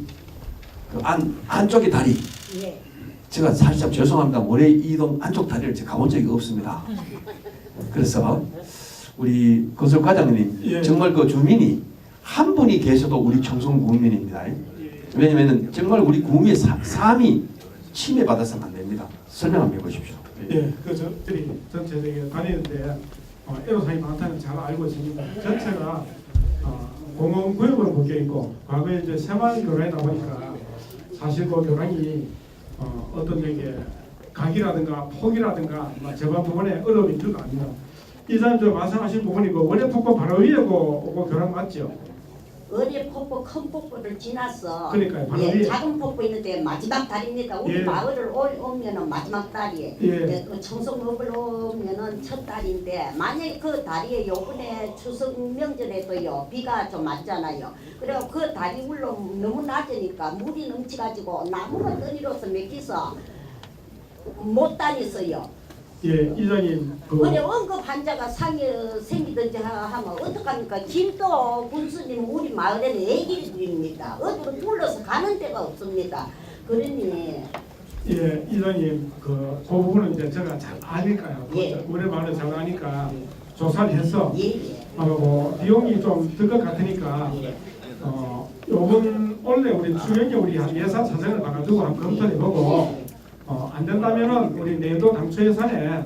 그 안쪽의 다리. 예. 제가 살짝 죄송합니다. 월해 이동 안쪽 다리를 제가 가본 적이 없습니다. 그래서 우리 건설 과장님, 예. 정말 그 주민이 한 분이 계셔도 우리 청송 국민입니다. 왜냐면은 정말 우리 국민의 삶이 침해받아서는 안 됩니다. 설명 한번 해보십시오. 예, 저들이 전체적인 다니는데 애로사항이 많다는 잘 알고 있습니다. 전체가 공원구역으로 묶여 있고 과거에 이제 새마을 교량이다 보니까 사실 그 교량이 어떤 되게 각이라든가 폭이라든가 저반 부분에 어려움이 들도 아닙니다. 이사님 저 말씀하신 부분이 그 원래 폭포 바로 위에 그 교량 맞죠? 어제 폭포 큰 폭포를 지났어. 그러니까요, 바로 예, 위에. 작은 폭포 있는데 마지막 다리입니다. 우리 예. 마을을 오면은 마지막 다리에. 예. 그 청송읍을 오면은 첫 다리인데 만약에 그 다리에 요번에 추석 명절에도요 비가 좀 왔잖아요. 그래서 그 다리 울로 너무 낮으니까 물이 넘치가지고 나무가 떠니로서 맥혀서 못 다녔어요. 예, 이사님 그래 응급 환자가 생기든지 하면 어떡합니까? 김도 군수님 우리 마을에는 애기들입니다. 어디로 둘러서 가는 데가 없습니다. 그러니 예, 이장님 그 부분은 이제 제가 잘 아니까요. 우리 마을을 잘 아니까 조사를 해서 뭐 비용이 좀 들 것 같으니까 요번 원래 우리 추경에 우리 한 예산 사정을 봐가지고 한번 검토를 해보고 안 된다면은 우리 내년도 당초 예산에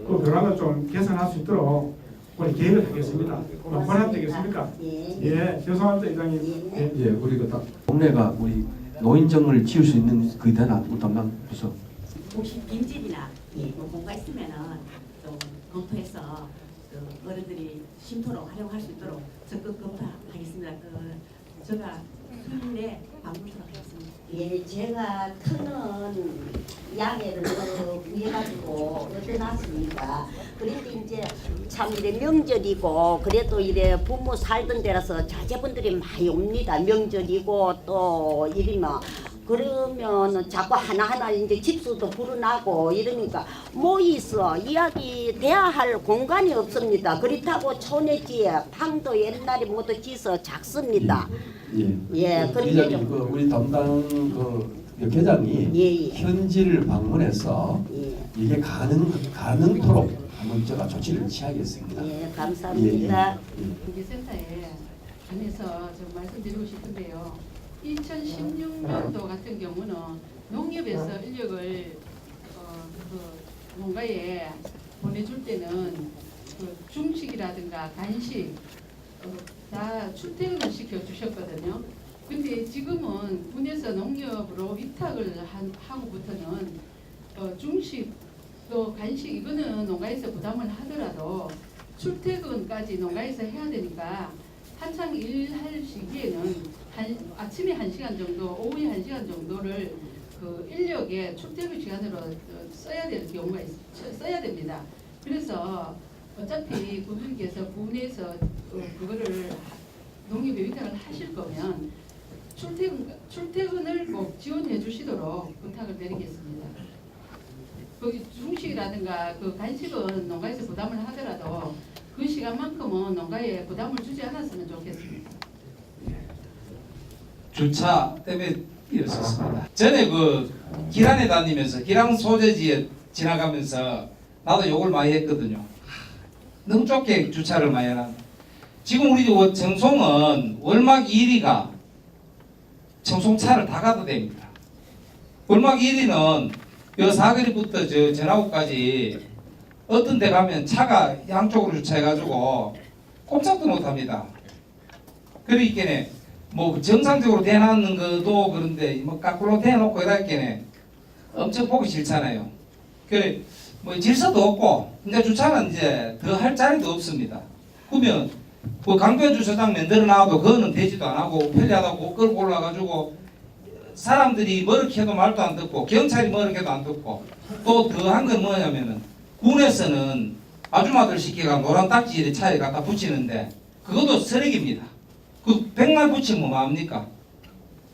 그 벼락을 좀 개선할 수 있도록 우리 계획을 하겠습니다. 권한 되겠습니까? 예, 죄송합니다, 이장님. 예, 우리 그 동네가 우리 노인정을 지을 수 있는 그 되나 담당 부서. 혹시 빈집이나 뭐 뭔가 있으면은 좀 검토해서 그 어른들이 쉼터로 활용할 수 있도록 적극 검토하겠습니다. 제가 수요일에 방문하도록 하겠습니다. 예, 제가 크는 양해를 구해가지고 얻어놨습니다. 그런데 이제 참 이래 명절이고 그래도 이래 부모 살던 데라서 자제분들이 많이 옵니다. 명절이고 또 이러면 그러면 자꾸 하나하나 이제 집수도 불어나고 이러니까 모이서 이야기 대화할 공간이 없습니다. 그렇다고 촌에지에 방도 옛날에 모두 지서 작습니다. 예, 그런데 좀 우리 담당 그 계장이 현지를 방문해서 이게 가능토록 한번 제가 조치를 취하겠습니다. 예, 감사합니다. 경제센터에 관해서 좀 말씀드리고 싶은데요. 2016년도 같은 경우는 농협에서 인력을 농가에 보내줄 때는 그 중식이라든가 간식 다 출퇴근을 시켜주셨거든요. 근데 지금은 군에서 농협으로 위탁을 하고부터는 중식 또 간식 이거는 농가에서 부담을 하더라도 출퇴근까지 농가에서 해야 되니까 한창 일할 시기에는 아침에 1시간 정도, 오후에 1시간 정도를 그 인력의 출퇴근 시간으로 써야 될 경우가 써야 됩니다. 그래서 어차피 군수님께서 군에서 그거를 농협에 위탁을 하실 거면 출퇴근을 꼭 지원해 주시도록 부탁을 드리겠습니다. 거기 중식이라든가 그 간식은 농가에서 부담을 하더라도 그 시간만큼은 농가에 부담을 주지 않았으면 좋겠습니다. 주차 때문에 일었었습니다. 전에 그 기란에 다니면서 기란 소재지에 지나가면서 나도 욕을 많이 했거든요. 너무 좁게 주차를 많이 해놨. 지금 우리 청송은 월막 1위가 청송차를 다 가도 됩니다. 월막 1위는 요 사거리부터 저 전화구까지 어떤 데 가면 차가 양쪽으로 주차해가지고 꼼짝도 못합니다. 그러니까 뭐 정상적으로 대놓는 것도 그런데 뭐 까꾸로 대놓고 이렇게 엄청 보기 싫잖아요. 그래 뭐 질서도 없고 이제 주차는 이제 더 할 자리도 없습니다. 그러면 그 강변 주차장 만들어 놔도 그거는 되지도 안 하고 편리하다고 끌고 올라가지고 사람들이 뭐렇게 해도 말도 안 듣고 경찰이 뭐렇게 해도 안 듣고 또 더 한 건 뭐냐면은 군에서는 아줌마들 시키가 노란 딱지를 차에 갖다 붙이는데 그것도 쓰레기입니다. 그 100말 붙이면 뭐합니까?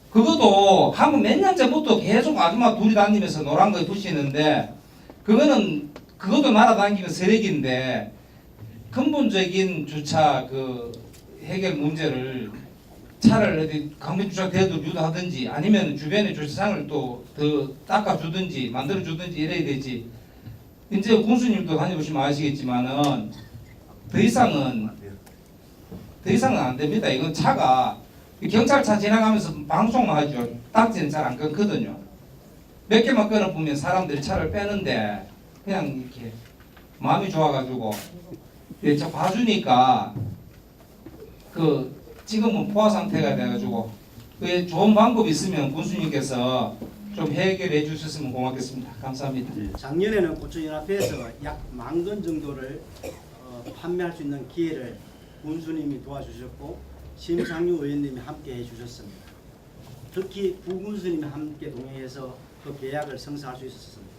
그것도 한번 몇 년 전부터 계속 아줌마 둘이 다니면서 노란 거에 붙이는데 그것도 날아다니는 쓰레기인데 근본적인 주차 그 해결 문제를 차를 어디 강변 주차 대도 유도하든지 아니면 주변에 주차장을 또 더 닦아주든지 만들어주든지 이래야 되지. 이제 군수님도 다녀보시면 아시겠지만은 더 이상은 안 됩니다. 이건 차가 경찰차 지나가면서 방송만 하죠. 딱지는 잘 안 끊거든요. 몇 개만 끊어보면 사람들이 차를 빼는데 그냥 이렇게 마음이 좋아가지고 이렇게 봐주니까 그 지금은 포화 상태가 돼가지고 그게 좋은 방법이 있으면 군수님께서 좀 해결해 주셨으면 고맙겠습니다. 감사합니다. 작년에는 고천연합회에서 약 10,000건 정도를 판매할 수 있는 기회를 군수님이 도와주셨고 심상유 의원님이 함께 해주셨습니다. 특히 부군수님이 함께 동행해서 그 계약을 성사할 수 있었습니다.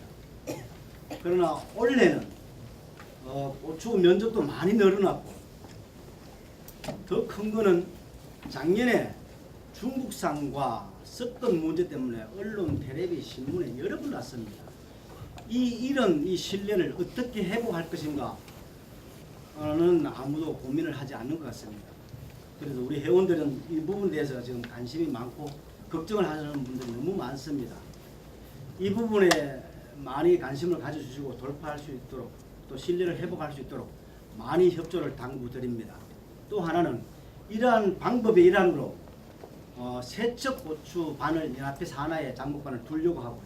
그러나 올해는 고추 면적도 많이 늘어났고 더 큰 거는 작년에 중국산과 습던 문제 때문에 언론, 텔레비, 신문에 여러 번 났습니다. 이런 신뢰를 어떻게 회복할 것인가 는 아무도 고민을 하지 않는 것 같습니다. 그래서 우리 회원들은 이 부분에 대해서 지금 관심이 많고 걱정을 하시는 분들이 너무 많습니다. 이 부분에 많이 관심을 가져주시고 돌파할 수 있도록 또 신뢰를 회복할 수 있도록 많이 협조를 당부드립니다. 또 하나는 이러한 방법의 일환으로 세척 고추 반을 연합해서 하나의 장목반을 두려고 하고요.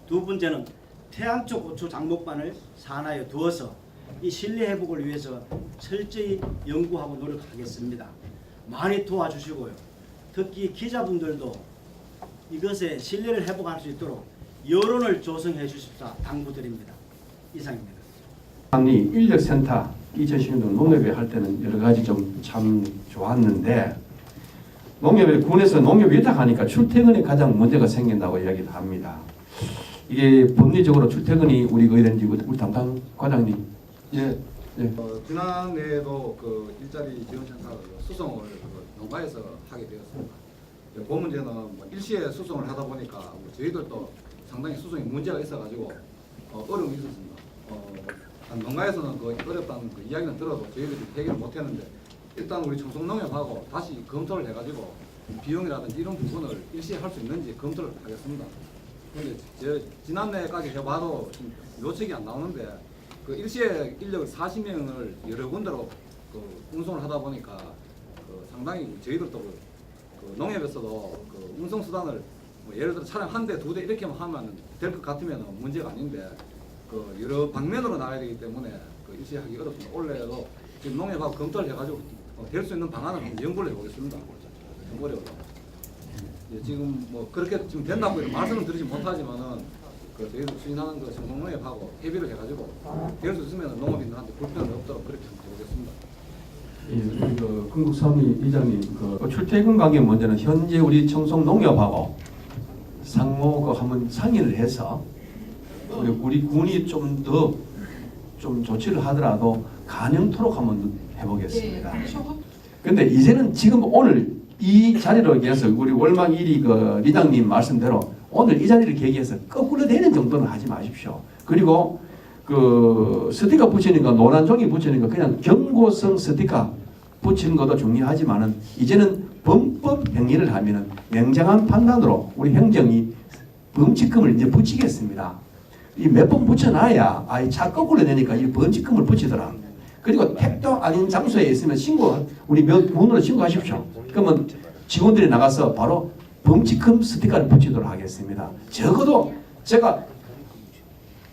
두 번째는 태안쪽 고추 장목반을 산하에 두어서 이 신뢰 회복을 위해서 철저히 연구하고 노력하겠습니다. 많이 도와주시고요. 특히 기자분들도 이것에 신뢰를 회복할 수 있도록 여론을 조성해 주십사 당부드립니다. 이상입니다. 아니 인력센터 2016년 농협에 할 때는 여러 가지 좀 참 좋았는데 농협에 군에서 농협 위탁하니까 출퇴근에 가장 문제가 생긴다고 이야기를 합니다. 이게 법리적으로 출퇴근이 우리 의원님 우리 담당 과장님 예. 지난해에도 그 일자리 지원센터 수송을 농가에서 하게 되었습니다. 그 문제는 뭐 일시에 수송을 하다 보니까 저희들도 상당히 수송에 문제가 있어가지고 어려움이 있었습니다. 농가에서는 그 어렵다는 그 이야기는 들어도 저희들이 해결을 못했는데 일단 우리 청송농협하고 다시 검토를 해가지고 비용이라든지 이런 부분을 일시에 할 수 있는지 검토를 하겠습니다. 그런데 지난해까지 해봐도 지금 요책이 안 나오는데 그 일시에 인력을 40명을 여러 군데로 그 운송을 하다 보니까 그 상당히 저희들도 그 농협에서도 그 운송 수단을 뭐 예를 들어 차량 한 대, 두 대 이렇게만 하면 될 것 같으면 문제가 아닌데 그 여러 방면으로 나가야 되기 때문에 그 일시하기 어렵습니다. 올해도 지금 농협하고 검토를 해가지고 될 수 있는 방안을 한번 연구를 해보겠습니다. 정보력으로. 지금 뭐 그렇게 지금 된다고 말씀을 드리지 못하지만은 그 저희도 추진하는 그 청송농협하고 협의를 해가지고 될 수 있으면 농업인들한테 불편이 없도록 그렇게 해보겠습니다. 예, 우리 그 금국삼위 이장님 그 출퇴근 관계 문제는 현재 우리 청송농협하고 상호 그 한번 상의를 해서 우리 군이 좀 더 좀 조치를 하더라도 가능토록 한번 해보겠습니다. 근데 이제는 지금 오늘 이 자리로 위해서 우리 월망 1위 그 리장님 말씀대로 오늘 이 자리를 계기해서 거꾸로 되는 정도는 하지 마십시오. 그리고 그 스티커 붙이는 거 노란 종이 붙이는 거 그냥 경고성 스티커 붙이는 것도 중요하지만은 이제는 범법 행위를 하면은 냉정한 판단으로 우리 행정이 범칙금을 이제 붙이겠습니다. 이 몇 번 붙여놔야 아이 차 거꾸로 되니까 이 범칙금을 붙이더라. 그리고 택도 아닌 장소에 있으면 우리 문으로 신고하십시오. 그러면 직원들이 나가서 바로 범칙금 스티커를 붙이도록 하겠습니다. 적어도 제가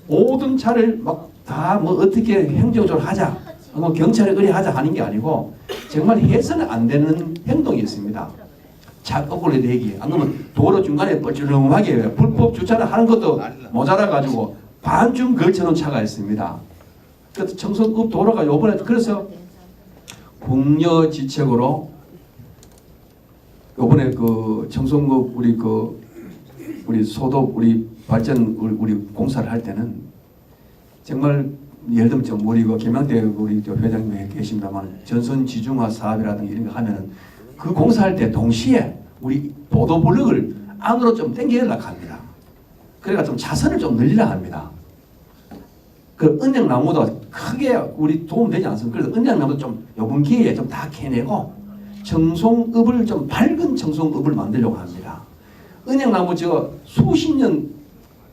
모든 차를 막 다 뭐 어떻게 행정적으로 하자, 뭐 경찰에 의뢰하자 하는 게 아니고 정말 해서는 안 되는 행동이 있습니다. 차 거꾸로 대기. 안 그러면 도로 중간에 뻘쭘하게 불법 주차를 하는 것도 모자라가지고 반쯤 걸쳐놓은 차가 있습니다. 그래서 청송읍 도로가 요번에 그래서 국여지책으로 요번에 그 청송읍 우리 소도 우리 발전 우리 공사를 할 때는 정말 예를 들면 좀 우리 그 김양대 우리 회장님이 계십니다만 전선 지중화 사업이라든가 이런 거 하면은 그 공사할 때 동시에 우리 보도블럭을 안으로 좀 당겨내려고 합니다. 그러니까 좀 차선을 좀 늘리려 합니다. 그 은행나무도 크게 우리 도움되지 않습니까? 그래서 은행나무도 좀 요번 기회에 좀 다 캐내고 청송읍을 좀 밝은 청송읍을 만들려고 합니다. 은행나무 저 수십 년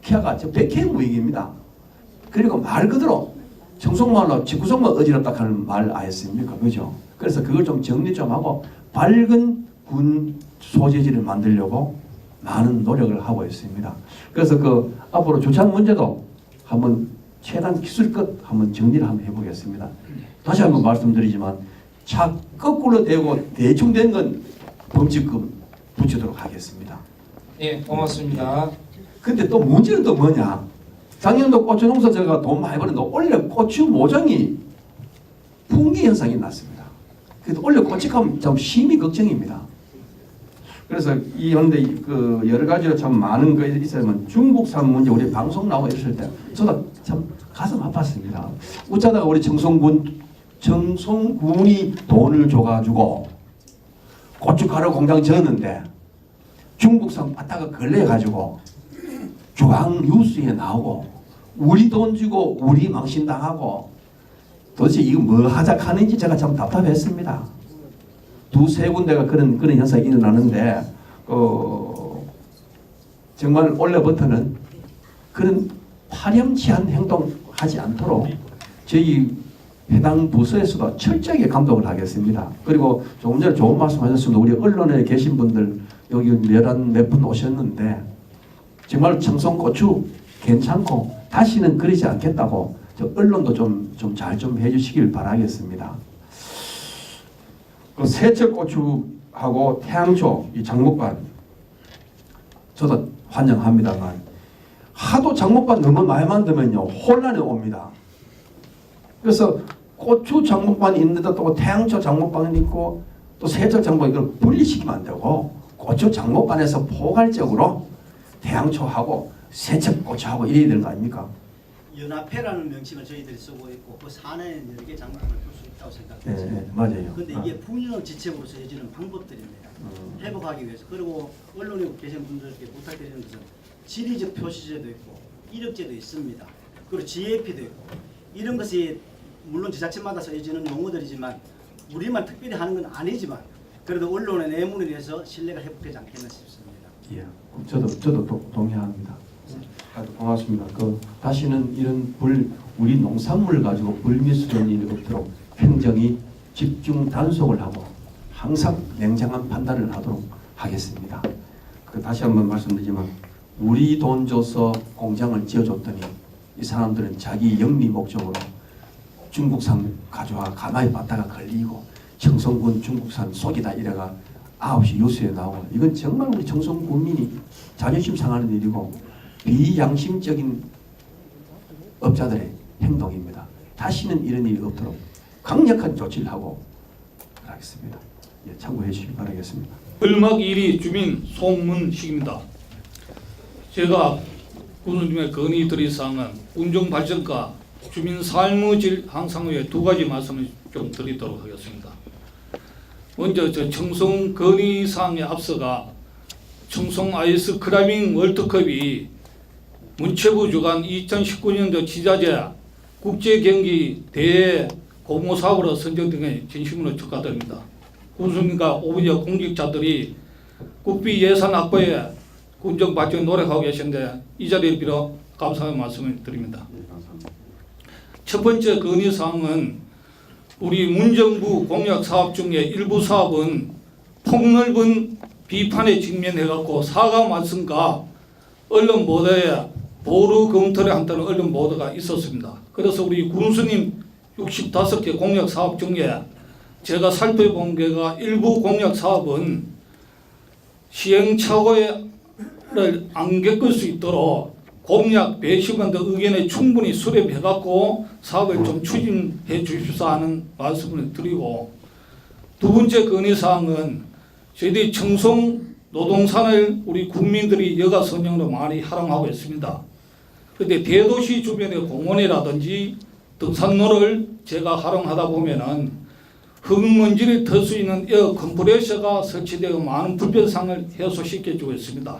키가 저 백해 무익입니다. 그리고 말 그대로 청송말로 집구석만 어지럽다 하는 말 아니었습니까? 그죠? 그래서 그걸 좀 정리 좀 하고 밝은 군 소재지를 만들려고 많은 노력을 하고 있습니다. 그래서 그 앞으로 주차장 문제도 한번 최단 기술껏 한번 정리를 한번 해보겠습니다. 다시 한번 말씀드리지만 차 거꾸로 대고 대충 된 건 범칙금 붙이도록 하겠습니다. 예, 고맙습니다. 근데 또 문제는 또 뭐냐? 작년도 고추 농사 제가 돈 많이 벌었는데 올해 고추 모종이 풍기 현상이 났습니다. 그래서 올해 고추감 좀 심히 걱정입니다. 그래서 이런데 그 여러 가지로 참 많은 거 있으면 중국산 문제 우리 방송 나오고 있을 때 저도 참 가슴 아팠습니다. 어쩌다가 우리 청송군이 돈을 줘가지고 고춧가루 공장 지었는데 중국산 받다가 걸려가지고 중앙 뉴스에 나오고 우리 돈 주고 우리 망신당하고 도대체 이거 뭐 하자 하는지 제가 참 답답했습니다. 두세 군데가 그런 현상이 일어나는데 정말 올해부터는 그런 파렴치한 행동하지 않도록 저희 해당 부서에서도 철저하게 감독을 하겠습니다. 그리고 조금 전에 좋은 말씀하셨습니다. 우리 언론에 계신 분들 여기 몇 분 오셨는데 정말 청송고추 괜찮고 다시는 그러지 않겠다고 저 언론도 좀 잘 좀 해주시길 바라겠습니다. 그 세척고추하고 태양초 이 장목반 저도 환영합니다만 하도 장목반 너무 많이 만들면요 혼란이 옵니다. 그래서 고추 장목반이 있는데 또 태양초 장목반이 있고 또 세척 장목반 이걸 분리시키면 안 되고 고추 장목반에서 포괄적으로 태양초하고 세척고추하고 이래야 되는 거 아닙니까? 연합회라는 명칭을 저희들이 쓰고 있고 그 산에 여러 개 장목을 둘 수 있다고 생각해요. 네, 맞아요. 그런데 이게 분열 지책으로서 해주는 방법들입니다. 회복하기 위해서. 그리고 언론에 계신 분들께 부탁드리는 것은 지리적 표시제도 있고 이력제도 있습니다. 그리고 GAP도 있고 이런 것이 물론 지자체마다 써지는 용어들이지만 우리만 특별히 하는 건 아니지만 그래도 언론의 내문에 대해서 신뢰가 회복되지 않겠나 싶습니다. 예, 저도 동의합니다. 아주 고맙습니다. 다시는 이런 우리 농산물 가지고 불미스러운 일이 없도록 행정이 집중 단속을 하고 항상 냉정한 판단을 하도록 하겠습니다. 다시 한번 말씀드리지만 우리 돈 줘서 공장을 지어줬더니 이 사람들은 자기 영리 목적으로 중국산 가져와 가마에 받다가 걸리고 청송군 중국산 속이다 이래가 9시 뉴스에 나오고 이건 정말 우리 청송 국민이 자존심 상하는 일이고 비양심적인 업자들의 행동입니다. 다시는 이런 일이 없도록 강력한 조치를 하고 하겠습니다. 예, 참고해 주시기 바라겠습니다. 을막 1위 주민 송문식입니다. 제가 군수님의 건의드릴 사항은 운정 발전과 주민 삶의 질 향상 위해 두 가지 말씀을 좀 드리도록 하겠습니다. 먼저 저 청송 건의 사항에 앞서가 청송 아이스 클라이밍 월드컵이 문체부 주관 2019년도 지자재 국제경기 대회 공모사업으로 선정된 게 진심으로 축하드립니다. 군수님과 오비어 공직자들이 국비 예산 확보에 군정 발전 노력하고 계신데 이 자리를 빌어 감사의 말씀을 드립니다. 첫 번째 건의사항은 우리 문정부 공약 사업 중에 일부 사업은 폭넓은 비판에 직면해갖고 사과 말씀과 언론 보도에 보루 검토를 한다는 언론 보도가 있었습니다. 그래서 우리 군수님 65개 공약 사업 중에 제가 살펴본 게가 일부 공약 사업은 시행착오를 안 겪을 수 있도록 공약 배심원들 의견에 충분히 수렴해갖고 사업을 좀 추진해 주십사 하는 말씀을 드리고 두 번째 건의사항은 저희들이 청송 노동산을 우리 국민들이 여가 선정으로 많이 활용하고 있습니다. 그런데 대도시 주변의 공원이라든지 등산로를 제가 활용하다 보면은 흙먼지를 털 수 있는 에어 컴프레셔가 설치되어 많은 불편상을 해소시켜주고 있습니다.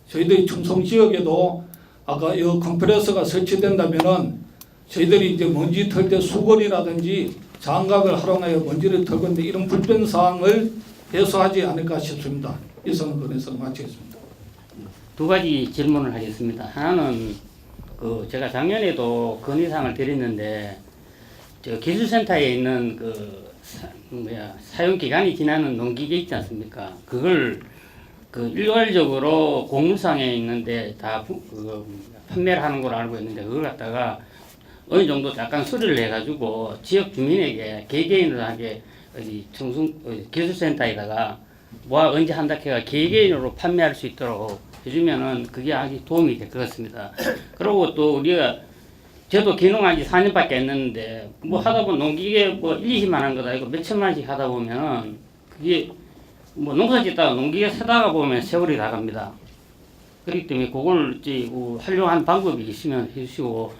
저희들이 청송 지역에도 아까 에어 컴프레서가 설치된다면은 저희들이 이제 먼지 털 때 수건이라든지 장갑을 활용하여 먼지를 털 건데 이런 불편 사항을 해소하지 않을까 싶습니다. 이상 건에서 마치겠습니다. 두 가지 질문을 하겠습니다. 하나는 제가 작년에도 건의사항을 드렸는데 기술센터에 있는 사용 기간이 지나는 농기계 있지 않습니까? 그걸 일괄적으로 공물상에 있는데 다 판매를 하는 걸로 알고 있는데 그걸 갖다가 어느 정도 약간 수리를 해가지고 지역 주민에게 개개인하게 청송 기술센터에다가 뭐 언제 한다 해가 개개인으로 판매할 수 있도록 해주면은 그게 아주 도움이 될 것 같습니다. 그리고 또 우리가 저도 기농한 지 4년밖에 안 됐는데 뭐 하다 보면 농기계 뭐 1, 20만 원 거다 이거 몇 천만씩 하다 보면은 그게 뭐 농사 짓다가 농기계 사다가 보면 세월이 다 갑니다. 그렇기 때문에 그걸 활용하는 방법이 있으면 해주시고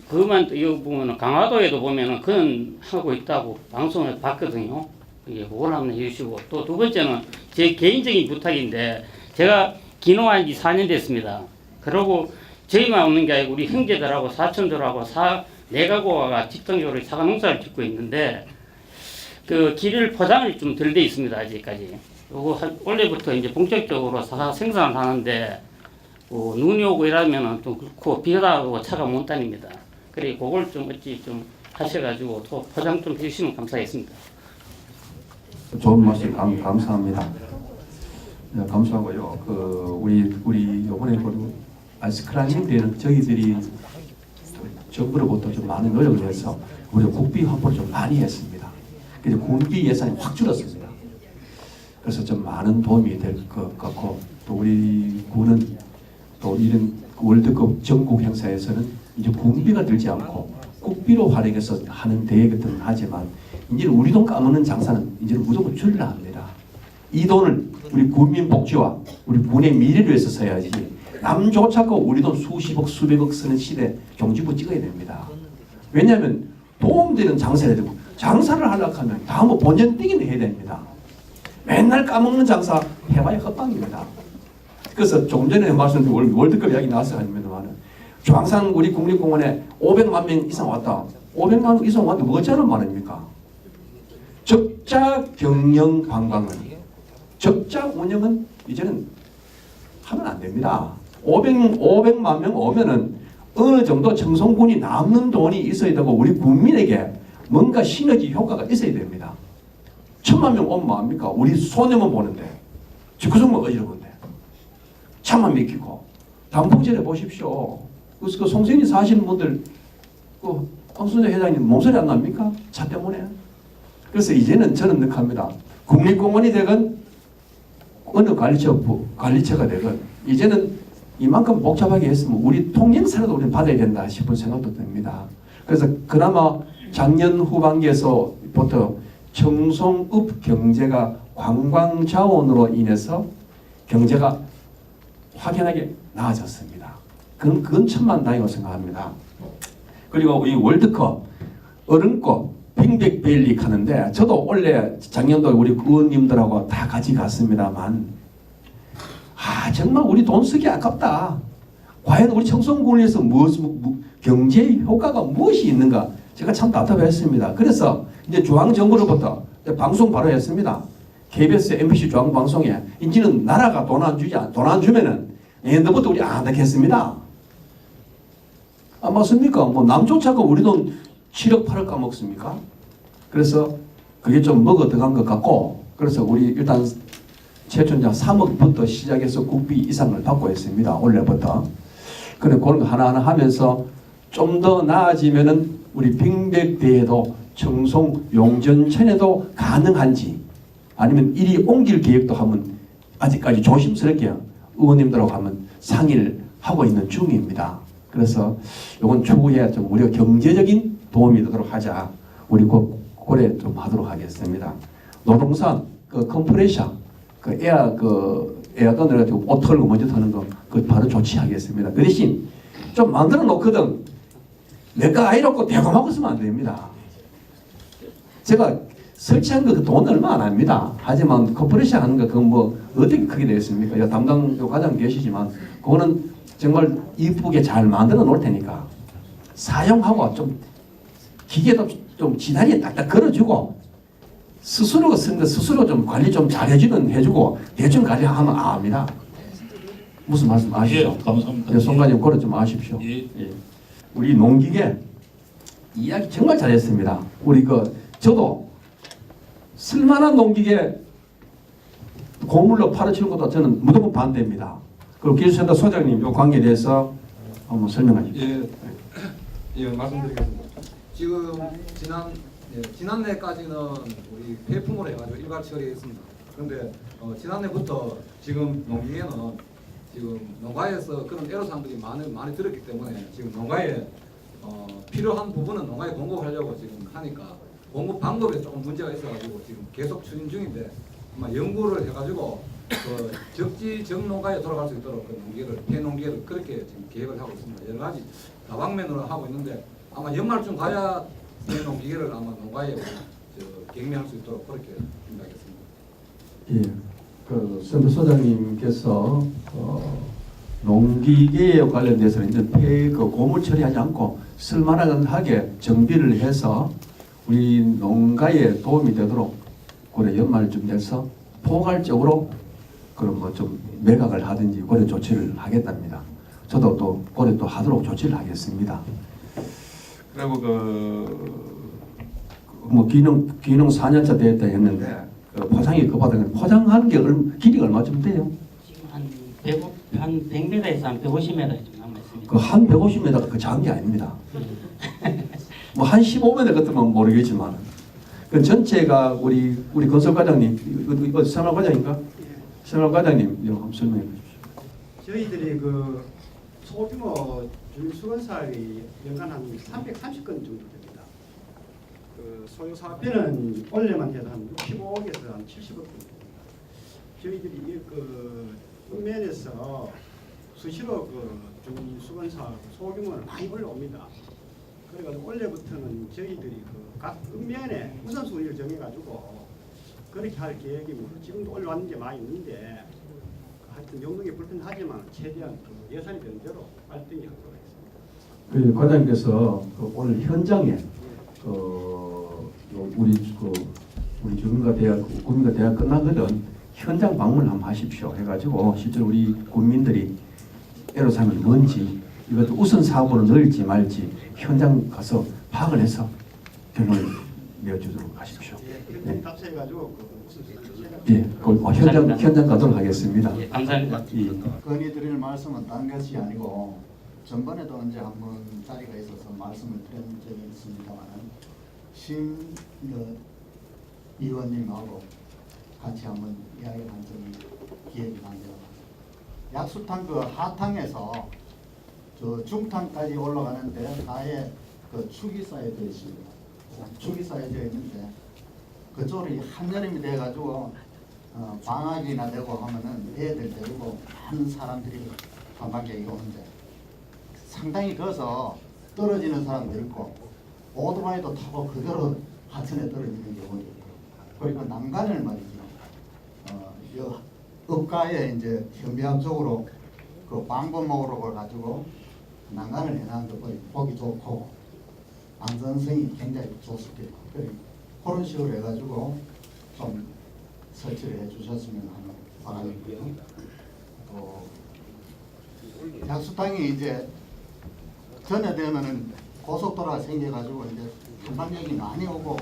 그것만 이거 보면은 강화도에도 보면은 그건 하고 있다고 방송을 봤거든요. 이게 그걸 한번 해주시고 또 두 번째는 제 개인적인 부탁인데 제가 기농한 지 4년 됐습니다. 그러고 저희만 없는 게 아니고 우리 형제들하고 사촌들하고 네 가구가 집중적으로 사과 농사를 짓고 있는데 그 길을 포장이 좀 덜 돼 있습니다. 아직까지. 요거 올해부터 이제 본격적으로 사과 생산을 하는데 눈이 오고 이러면은 좀 그렇고 비가 오고 차가 못 다닙니다. 그래 그걸 좀 어찌 좀 하셔가지고 또 포장 좀 해주시면 감사하겠습니다. 좋은 말씀 감사합니다. 네, 감사하고요. 우리 이번에 아이스크라님 때는 저희들이 정부로부터 좀 많은 노력을 해서 우리 국비 확보를 좀 많이 했습니다. 그래서 군비 예산이 확 줄었습니다. 그래서 좀 많은 도움이 될 것 같고 또 우리 군은 또 이런 월드컵 전국 행사에서는 이제 군비가 들지 않고 국비로 활용해서 하는 대회거든 하지만 이제는 우리 돈 까먹는 장사는 이제는 무조건 줄여야 합니다. 이 돈을 우리 국민 복지와 우리 군의 미래를 위해서 써야지 남조차고 우리 돈 수십억 수백억 쓰는 시대 경제부 찍어야 됩니다. 왜냐하면 도움되는 장사를 해야 되고 장사를 하려고 하면 다 뭐 본전 띵이는 해야 됩니다. 맨날 까먹는 장사 해봐야 헛방입니다. 그래서 조금 전에 말씀드린 월드컵 이야기 나와서 하면은 중앙산 우리 국립공원에 500만 명 이상 왔다. 500만 명 이상 왔는데 뭐가 저런 말입니까? 적자 경영 관광은 적자 운영은 이제는 하면 안 됩니다. 500만 명 오면은 어느 정도 청송군이 남는 돈이 있어야 되고 우리 국민에게 뭔가 시너지 효과가 있어야 됩니다. 1000만 명 오면 뭐합니까? 우리 손해만 보는데 집구석만 어지러운데 차만 막히고 단풍절에 보십시오. 그 송생리 사시는 분들 그 황순재 회장님 몸소리 안 납니까? 차 때문에. 그래서 이제는 저는 느낍니다. 국립공원이 되건 어느 관리처가 되건 이제는 이만큼 복잡하게 했으면 우리 통행사라도 우리는 받아야 된다 싶은 생각도 듭니다. 그래서 그나마 작년 후반기에서부터 청송읍 경제가 관광 자원으로 인해서 경제가 확연하게 나아졌습니다. 그건 천만다행이라고 생각합니다. 그리고 이 월드컵 어른꽃 빙백벨리 가는데 저도 원래 작년도 우리 의원님들하고 다 같이 갔습니다만 정말 우리 돈 쓰기 아깝다. 과연 우리 청송군에서 경제 효과가 무엇이 있는가 제가 참 답답했습니다. 그래서 이제 중앙정부로부터 방송 바로 했습니다. KBS, MBC 중앙방송에 이제는 나라가 돈 안 주면은 내년부터 우리 안 하겠습니다. 안 맞습니까? 뭐 남조차고 우리 돈 7억 8억 까먹습니까? 그래서 그게 좀 먹어 들어간 것 같고 그래서 우리 일단 최초자 3억부터 시작해서 국비 이상을 받고 있습니다. 올해부터. 그래 그런 거 하나하나 하면서 좀 더 나아지면은 우리 빙백대회도 청송 용전천에도 가능한지 아니면 이리 옮길 계획도 하면 아직까지 조심스럽게 의원님들하고 하면 상의를 하고 있는 중입니다. 그래서 이건 추후에 좀 우리가 경제적인 도움이 되도록 하자. 우리 고려 좀 하도록 하겠습니다. 노동산 그 컴프레셔 에어건을 가지고 옷 털고 먼저 타는 거 그 바로 조치하겠습니다. 그 대신 좀 만들어 놓거든. 내가 아이롭고 대범하고 쓰면 안 됩니다. 제가 설치한 거 그 돈 얼마 안 합니다. 하지만 컴프레셔 하는 거 그건 뭐 어떻게 크게 되겠습니까? 담당 과장 계시지만 그거는 정말 이쁘게 잘 만들어 놓을 테니까 사용하고 좀 기계도 좀 지다리에 딱딱 걸어주고 스스로가 쓰는데 스스로 좀 관리 좀 잘 해주고 대충 관리하면 압니다. 무슨 말씀 아시죠? 예, 감사합니다. 송관님 그거 좀 아십시오. 예. 우리 농기계 이야기 정말 잘했습니다. 우리 저도 쓸만한 농기계 고물로 팔아치는 것도 저는 무조건 반대입니다. 그리고 기술센터 소장님 이 관계에 대해서 한번 설명하십시오. 예, 말씀드리겠습니다. 지금 지난해까지는 우리 폐품으로 해가지고 일괄 처리했습니다. 그런데 지난해부터 지금 농기계는 지금 농가에서 그런 애로사항들이 많이 들었기 때문에 지금 농가에 필요한 부분은 농가에 공급하려고 지금 하니까 공급 방법에 조금 문제가 있어가지고 지금 계속 추진 중인데 아마 연구를 해가지고 적지 농가에 돌아갈 수 있도록 그 농기계를 폐농기계를 그렇게 지금 계획을 하고 있습니다. 여러 가지 다방면으로 하고 있는데 아마 연말쯤 가야 폐농기계를 아마 농가에 갱매할 수 있도록 그렇게 준비하겠습니다. 예. 센터 소장님께서 농기계에 관련돼서 이제 고물 처리하지 않고 쓸만하게 정비를 해서 우리 농가에 도움이 되도록 올해 연말쯤 돼서 포괄적으로 그럼 뭐 좀 매각을 하든지 고려 조치를 하겠답니다. 저도 또 고려 또 하도록 조치를 하겠습니다. 그리고 뭐 기능 4년차 되었다 했는데 포장이 급하다는 포장하는 게 길이가 얼마쯤 돼요? 지금 한 100m에서 한 150m 좀 남아 있습니다. 그 한 150m 그 작은 게 아닙니다. 뭐 한 15m 같으면 모르겠지만 그 전체가 우리 건설 과장님 어디 생활 과장인가? 생활 과장님 이거 한번 설명해 주십시오. 저희들이 그 소규모 주민수건 사업이 연간 한 330건 정도 됩니다. 그 소요 사업비는 올해만 해도 한 65억에서 한 70억 정도 됩니다. 저희들이 그 읍면에서 수시로 그 주민수건 사업 소규모를 많이 올라옵니다. 그래가지고 올해부터는 저희들이 그 각 읍면에 우선순위를 정해가지고 그렇게 할 계획이고 지금도 올라왔는 게 많이 있는데 하여튼 용도가 불편하지만 최대한 그 예산이 되는 대로 발등이 하도록 하겠습니다. 과장님께서 오늘 현장에 우리 주민과 대화 국민과 대화 끝나거든 현장 방문을 한번 하십시오 해가지고 실제로 우리 국민들이 애로사항이 뭔지 이것도 우선 사고로 넣을지 말지 현장 가서 파악을 해서 결론을 내어주도록 하십시오. 네. 답사해가지고 예, 현장 가도록 하겠습니다. 예, 감사합니다. 건의드릴 말씀은 딴 것이 아니고 전번에도 언제 한번 자리가 있어서 말씀을 드린 적이 있습니다만 심 의원님하고 같이 한번 이야기를 한 적이 기억이 나네요. 약수탕 그 하탕에서 저 중탕까지 올라가는데 아예 그 축이 쌓여져 있습니다. 축이 쌓여져 있는데 그쪽으로 한여름이 돼가지고 방학이나 되고 하면은 애들 데리고 많은 사람들이 관광객이 오는데 상당히 거기서 떨어지는 사람도 있고 오토바이도 타고 그대로 하천에 떨어지는 경우도 있고 그리고 난간을 말이죠. 읍가에 이제 현미암 쪽으로 그 방범목으로 가지고 난간을 해놓은 거 보기 좋고 안전성이 굉장히 좋습니다. 그런 식으로 해가지고 좀 설치를 해주셨으면 하는 바람이고요. 또 약수탕이 이제 전에 되면은 고속도로가 생겨가지고 이제 관광객이 많이 오고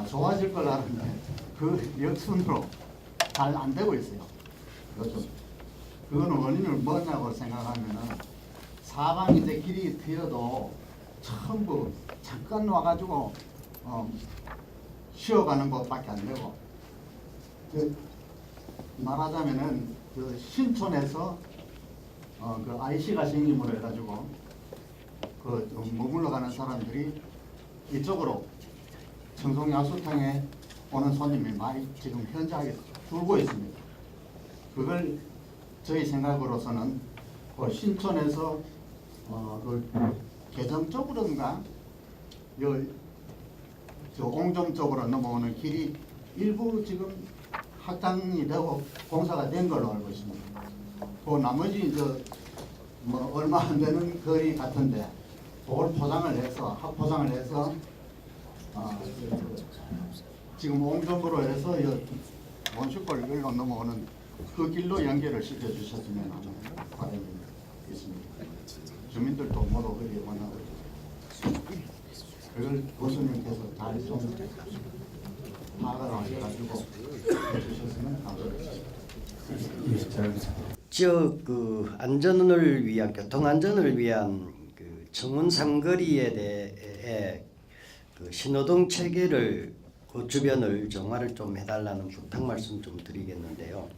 좋아질 걸 알았는데 그 역순으로 잘 안 되고 있어요. 요즘 그거는 원인을 뭐냐고 생각하면은 사방 이제 길이 트여도 전부 잠깐 와가지고 쉬어가는 것밖에 안 되고 말하자면은 그 신촌에서 그 IC가 생김으로 해가지고 그 머물러 가는 사람들이 이쪽으로 청송야수탕에 오는 손님이 많이 지금 현저하게 줄고 있습니다. 그걸 저희 생각으로서는 그 신촌에서 그 개정 쪽으로인가 저 옹점 쪽으로 넘어오는 길이 일부 지금 확장이 되고 공사가 된 걸로 알고 있습니다. 그 나머지 뭐 얼마 안 되는 거리 같은데 그걸 포장을 해서 합포장을 해서 지금 옹점으로 해서 원슈골 일로 넘어오는 그 길로 연결을 시켜 주셨으면 하는 바람이 있습니다. 주민들도 모두 그리 원하고 그걸 교수님께서 잘 좀 파악을 하셔가지고 해주셨으면 감사하겠습니다. 그 안전을 위한 교통 안전을 위한 그 청운 삼거리에 대해 그 신호등 체계를 그 주변을 정화를 좀 해달라는 부탁 말씀 좀 드리겠는데요.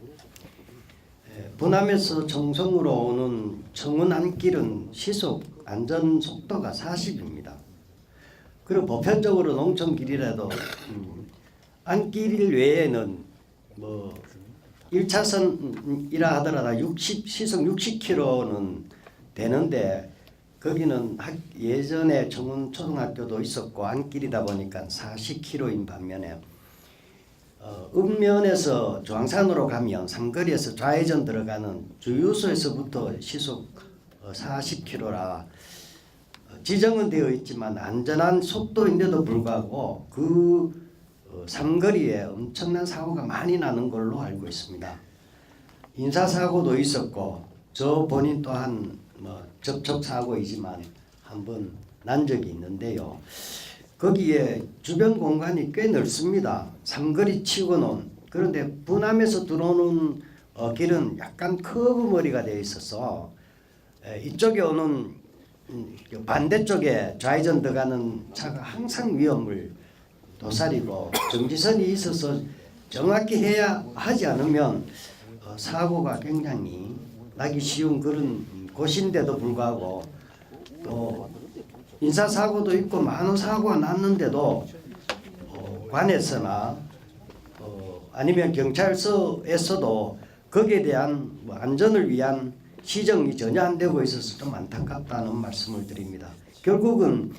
부남에서 청송으로 오는 청운 안길은 시속 안전 속도가 40입니다. 그리고 보편적으로 농촌길이라도 안길 외에는 뭐 1차선이라 하더라도 시속 60km는 되는데 거기는 예전에 청운초등학교도 있었고 안길이다 보니까 40km인 반면에 읍면에서 중앙산으로 가면 삼거리에서 좌회전 들어가는 주유소에서부터 시속 40km라 지정은 되어 있지만 안전한 속도인데도 불구하고 그 삼거리에 엄청난 사고가 많이 나는 걸로 알고 있습니다. 인사사고도 있었고 저 본인 또한 뭐 접촉사고이지만 한번 난 적이 있는데요. 거기에 주변 공간이 꽤 넓습니다. 삼거리 치고는. 그런데 부남에서 들어오는 길은 약간 커브 머리가 되어 있어서 이쪽에 오는 반대쪽에 좌회전 들어가는 차가 항상 위험을 도사리고 정지선이 있어서 정확히 해야 하지 않으면 사고가 굉장히 나기 쉬운 그런 곳인데도 불구하고 또 인사사고도 있고 많은 사고가 났는데도 관에서나 아니면 경찰서에서도 거기에 대한 안전을 위한 시정이 전혀 안 되고 있어서 좀 안타깝다는 말씀을 드립니다. 결국은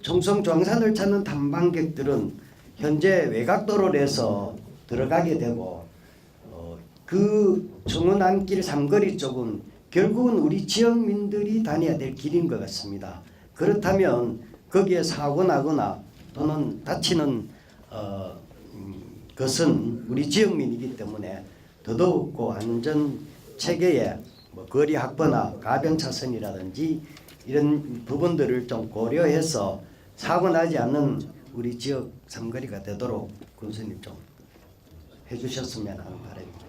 청송 중앙산을 찾는 탐방객들은 현재 외곽도로를 해서 들어가게 되고 그 청운안길 삼거리 쪽은 결국은 우리 지역민들이 다녀야 될 길인 것 같습니다. 그렇다면 거기에 사고 나거나 또는 다치는 것은 우리 지역민이기 때문에 더더욱 그 안전 체계에 뭐 거리 확보나 가변 차선이라든지 이런 부분들을 좀 고려해서 사고 나지 않는 우리 지역 삼거리가 되도록 군수님 좀 해주셨으면 하는 바람입니다.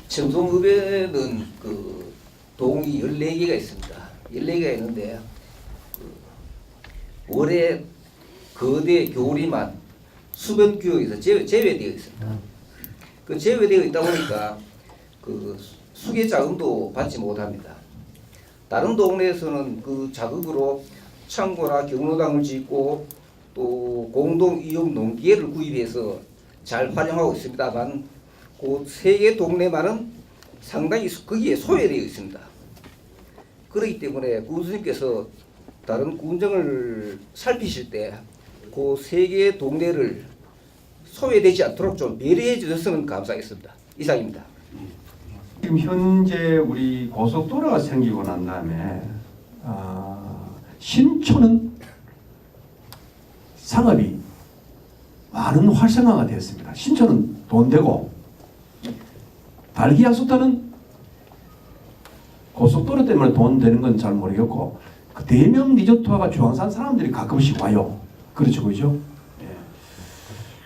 청송읍에는 그 동이 14개가 있습니다. 14개가 있는데 올해 거대 교리만 수변 구역에서 제외되어 있습니다. 그 제외되어 있다 보니까 그 수계 자금도 받지 못합니다. 다른 동네에서는 그 자금으로 창고나 경로당을 짓고 또 공동 이용 농기계를 구입해서 잘 활용하고 있습니다만 그 3개 동네만은 상당히 거기에 소외되어 있습니다. 그렇기 때문에 군수님께서 다른 군정을 살피실 때 그 3개 동네를 소외되지 않도록 좀 배려해 주셨으면 감사하겠습니다. 이상입니다. 지금 현재 우리 고속도로가 생기고 난 다음에 신촌은 상업이 많은 활성화가 되었습니다. 신촌은 돈 되고 달기약수터는 고속도로 때문에 돈 되는 건 잘 모르겠고 그 대명 리조트화가 중앙산 사람들이 가끔씩 와요. 그렇죠, 그죠? 예.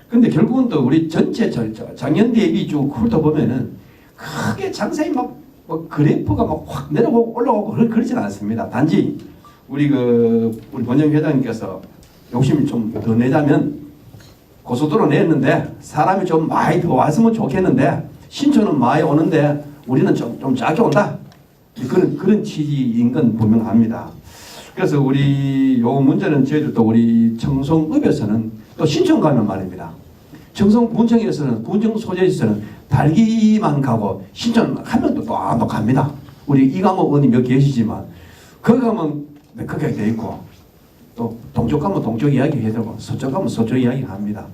근데 결국은 또 우리 전체 작년 대비 쭉 훑어보면은 크게 장사이 막 그래프가 막 확 내려가고 올라가고 그러진 않습니다. 단지 우리 원영 회장님께서 욕심을 좀 더 내자면 고속도로 냈는데 사람이 좀 많이 더 왔으면 좋겠는데 신촌은 많이 오는데 우리는 좀 작게 온다. 그런 취지인 건 분명합니다. 그래서 우리 요 문제는 저희들도 우리 청송읍에서는 또 신촌 가면 말입니다. 청송군청에서는 군청 소재에서는 달기만 가고 신촌 하면 또 갑니다. 우리 이강호 의원님 여기 계시지만 거기 가면 그렇게 돼 있고 또 동쪽 가면 동쪽 이야기 해야 되고 서쪽 가면 서쪽 이야기 합니다.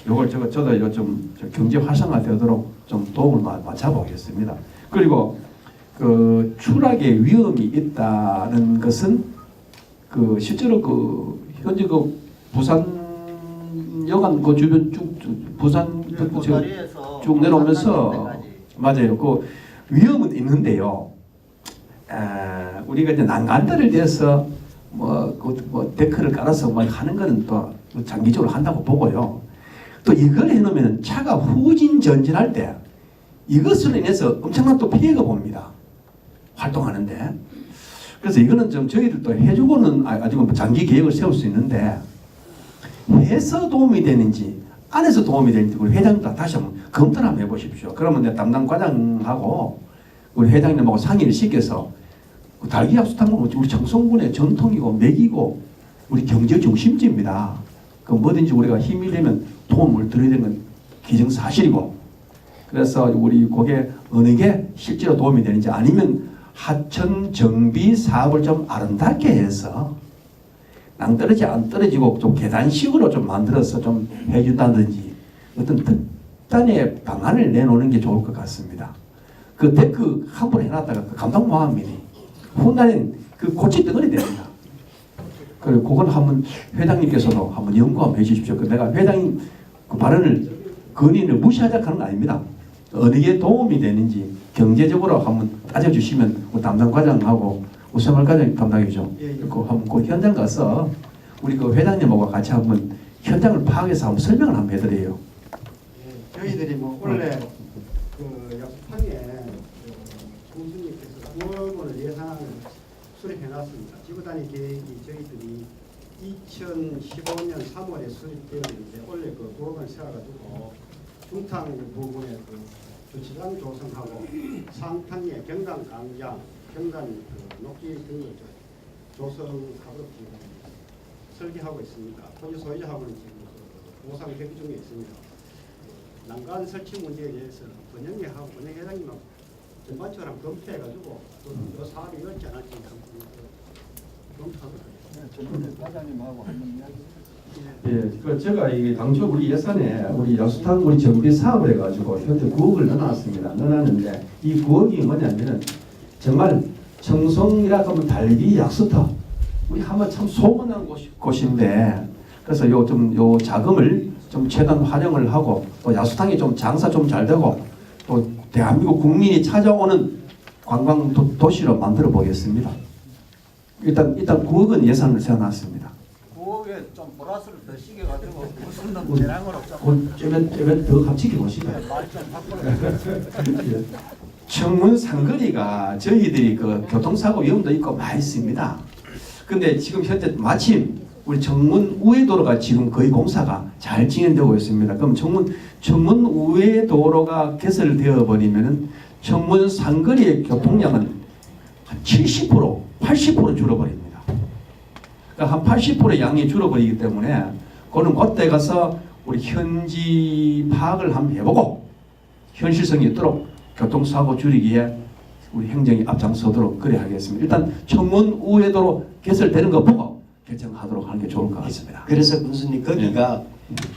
요걸 저도 이거 좀 경제 활성화 되도록 좀 도움을 맞춰보겠습니다. 그리고 그 추락의 위험이 있다는 것은 그 실제로 그 현재 그 부산 여간 그 주변 부산 쭉 내려오면서 맞아요. 그 위험은 있는데요. 우리가 이제 난간대를 대서 뭐 데크를 깔아서 뭐 하는 거는 또 장기적으로 한다고 보고요. 또 이걸 해놓으면 차가 후진 전진할 때 이것으로 인해서 엄청난 또 피해가 봅니다. 활동하는데. 그래서 이거는 좀 저희들도 해주고는 아직은 장기 계획을 세울 수 있는데 해서 도움이 되는지 안에서 도움이 되는지 우리 회장님도 다시 한번 검토를 한번 해보십시오. 그러면 내 담당 과장하고 우리 회장님하고 상의를 시켜서 그 달기약수탕은 우리 청송군의 전통이고 맥이고 우리 경제 중심지입니다. 그 뭐든지 우리가 힘이 되면 도움을 드려야 되는 건 기정사실이고 그래서 우리 그게 어느 게 실제로 도움이 되는지 아니면 하천 정비 사업을 좀 아름답게 해서 낭떠러지 안 떨어지고 좀 계단식으로 좀 만들어서 좀 해준다든지 어떤 특단의 방안을 내놓는 게 좋을 것 같습니다. 그 데크 한 번 해놨다가 그 감당 못합니다. 훗날엔 그 고치 덩어리 됩니다. 그리고 그건 한번 회장님께서도 한번 연구 한번 해주십시오. 내가 회장님 그 발언을 건의를 무시하자 하는 거 아닙니다. 어느 게 도움이 되는지 경제적으로 한번 따져주시면 우리 담당 과장하고 우성할 과장 담당이죠. 그리고 한번 그 현장 가서 우리 그 회장님하고 같이 한번 현장을 파악해서 한번 설명을 한번 해드려요. 저희들이 뭐 원래 그 약속판에 공수님께서 9억 원을 예산안을 수립해놨습니다. 지구단위 계획이 저희들이 2015년 3월에 수립되었는데 원래 그 9억 원 세워가지고 중탕 부분에 그 주차장 조성하고 상판위에 경관 강장, 경관 그 녹지 등을 조성하도록 지금 설계하고 있습니다. 토지 소유자하고는 지금 그 보상 대기 중에 있습니다. 난간 설치 문제에 대해서 번영회하고 번영회장님하고 전반적으로 검토해가지고 그 사업이 열지 않을지 검토하도록 하겠습니다. 과장님하고 한번 이야기. 예, 그 제가 이 당초 우리 예산에 우리 약수탕 우리 정비 사업을 해가지고 현재 9억을 넣어놨습니다. 넣어놨는데 이 9억이 뭐냐면은 정말 청송이라 하면 달비 약수터 우리 한번 참 소문난 곳인데 그래서 요 자금을 좀 최대한 활용을 하고 또 약수탕이 좀 장사 좀 잘 되고 또 대한민국 국민이 찾아오는 관광 도시로 만들어 보겠습니다. 일단 9억은 예산을 세워놨습니다. 9억에 좀 보라스를 더 시켜가지고 무슨 놈 대량으로 좀 더 갑자기 보시죠. 청문 상거리가 저희들이 그 교통사고 위험도 있고 많이 있습니다. 근데 지금 현재 마침 우리 청문 우회도로가 지금 거의 공사가 잘 진행되고 있습니다. 그럼 청문 우회도로가 개설되어 버리면은 청문 상거리의 교통량은 한 70%, 80% 줄어버립니다. 그러니까 한 80%의 양이 줄어버리기 때문에 그는 그때 가서 우리 현지 파악을 한번 해보고 현실성이 있도록 교통사고 줄이기에 우리 행정이 앞장서도록 그래 하겠습니다. 일단 청문 우회도로 개설되는 거 보고 결정하도록 하는 게 좋을 것 같습니다. 그래서 군수님 거기가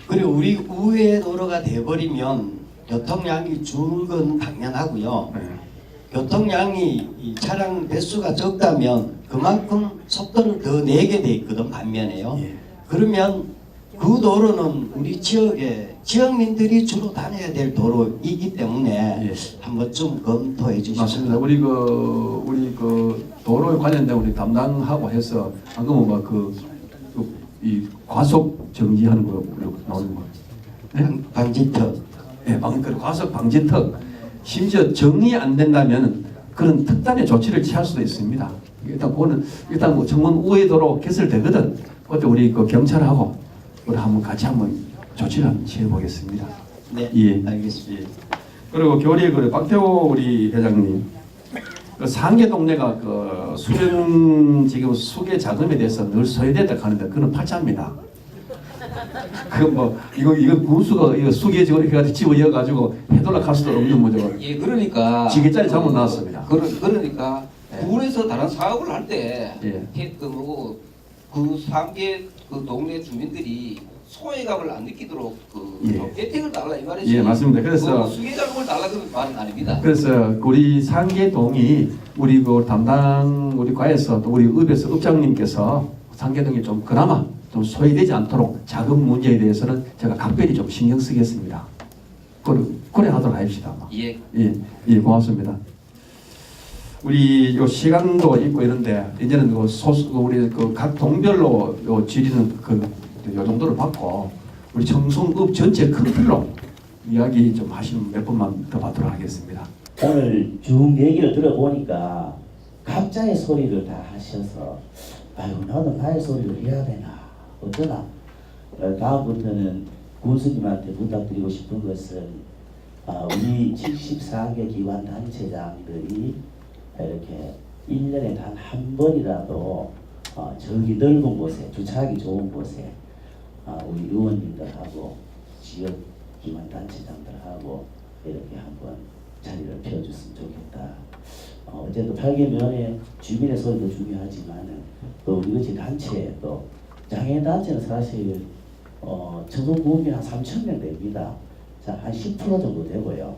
그리고 우리 우회도로가 돼버리면 교통량이 줄은 건 당연하고요. 교통량이 이 차량 배수가 적다면 그만큼 속도를 더 내게 돼 있거든 반면에요. 그러면 그 도로는 우리 지역의 지역민들이 주로 다녀야 될 도로이기 때문에 한번 좀 검토해 주시면 맞습니다. 우리 그 도로에 관련된 우리 담당하고 해서 방금 이 과속 정지하는 거 나오는 거. 네? 방지턱. 네, 과속 방지턱. 심지어 정리 안 된다면 그런 특단의 조치를 취할 수도 있습니다. 일단 뭐 청문 우회도로 개설되거든. 그때 우리 그 경찰하고 우리 같이 한번 조치를 한번 취해 보겠습니다. 네, 예. 알겠습니다. 그리고 교리 박태호 우리 회장님, 그 상계 동네가 그 수령 수계 자금에 대해서 늘 소외됐다 하는데 그는 팔자입니다. 이거 군수가 이거 수계 해가지고 집어이어 가지고 해돌락할 수도 없는 문제고. 예, 그러니까 지게짜리 잘못 나왔습니다. 그러니까 군에서 다른 사업을 할 때 예. 그 상계 그 동네 주민들이 소외감을 안 느끼도록 혜택을 달라 이 말이지. 예, 맞습니다. 그래서 수계자금을 달라 그런 말은 아닙니다. 그래서 우리 상계동이 우리 그 담당 우리 과에서 또 우리 읍에서 읍장님께서 상계동이 좀 그나마 좀 소외되지 않도록 자금 문제에 대해서는 제가 각별히 좀 신경 쓰겠습니다. 그래 하도록 합시다. 예. 예, 고맙습니다. 우리 요 시간도 있고 이런데 이제는 우리 각 동별로 요 지리는 요 정도를 받고 우리 청송읍 전체 큰 틀로 이야기 좀 하시면 몇 번만 더 받도록 하겠습니다. 오늘 쭉 얘기를 들어보니까 각자의 소리를 다 하셔서 아유 나도 나의 소리를 해야 되나 어쩌나 다음부터는 군수님한테 부탁드리고 싶은 것은 우리 74개 기관 단체장들이 이렇게 1년에 단 한 번이라도 저기 넓은 곳에 주차하기 좋은 곳에 우리 의원님들하고 지역 기관 단체장들하고 이렇게 한번 자리를 펴줬으면 좋겠다. 어쨌든 8개면에 주민의 소리도 중요하지만은 또 우리 같이 단체 또 장애인 단체는 사실 청송구민이 한 3,000명 됩니다. 자, 한 10% 정도 되고요.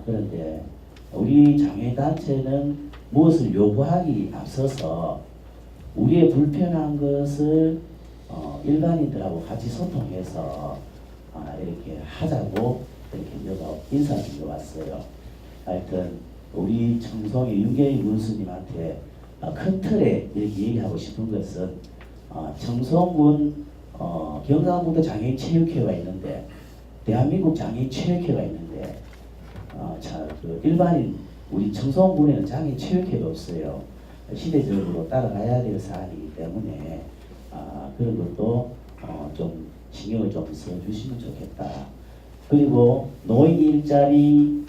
그런데 우리 장애인 단체는 무엇을 요구하기 앞서서 우리의 불편한 것을 일반인들하고 같이 소통해서 이렇게 하자고 이렇게 인사드리러 왔어요. 하여튼 우리 청송의 윤경희 군수님한테 큰 틀에 이렇게 얘기하고 싶은 것은 청송군 경상북도 장애인 체육회가 있는데 대한민국 장애인 체육회가 있는데 그 일반인 우리 청송군에는 장애인 체육회가 없어요. 시대적으로 따라가야 될 사안이기 때문에 그런 것도 좀 신경을 좀 써주시면 좋겠다. 그리고 노인 일자리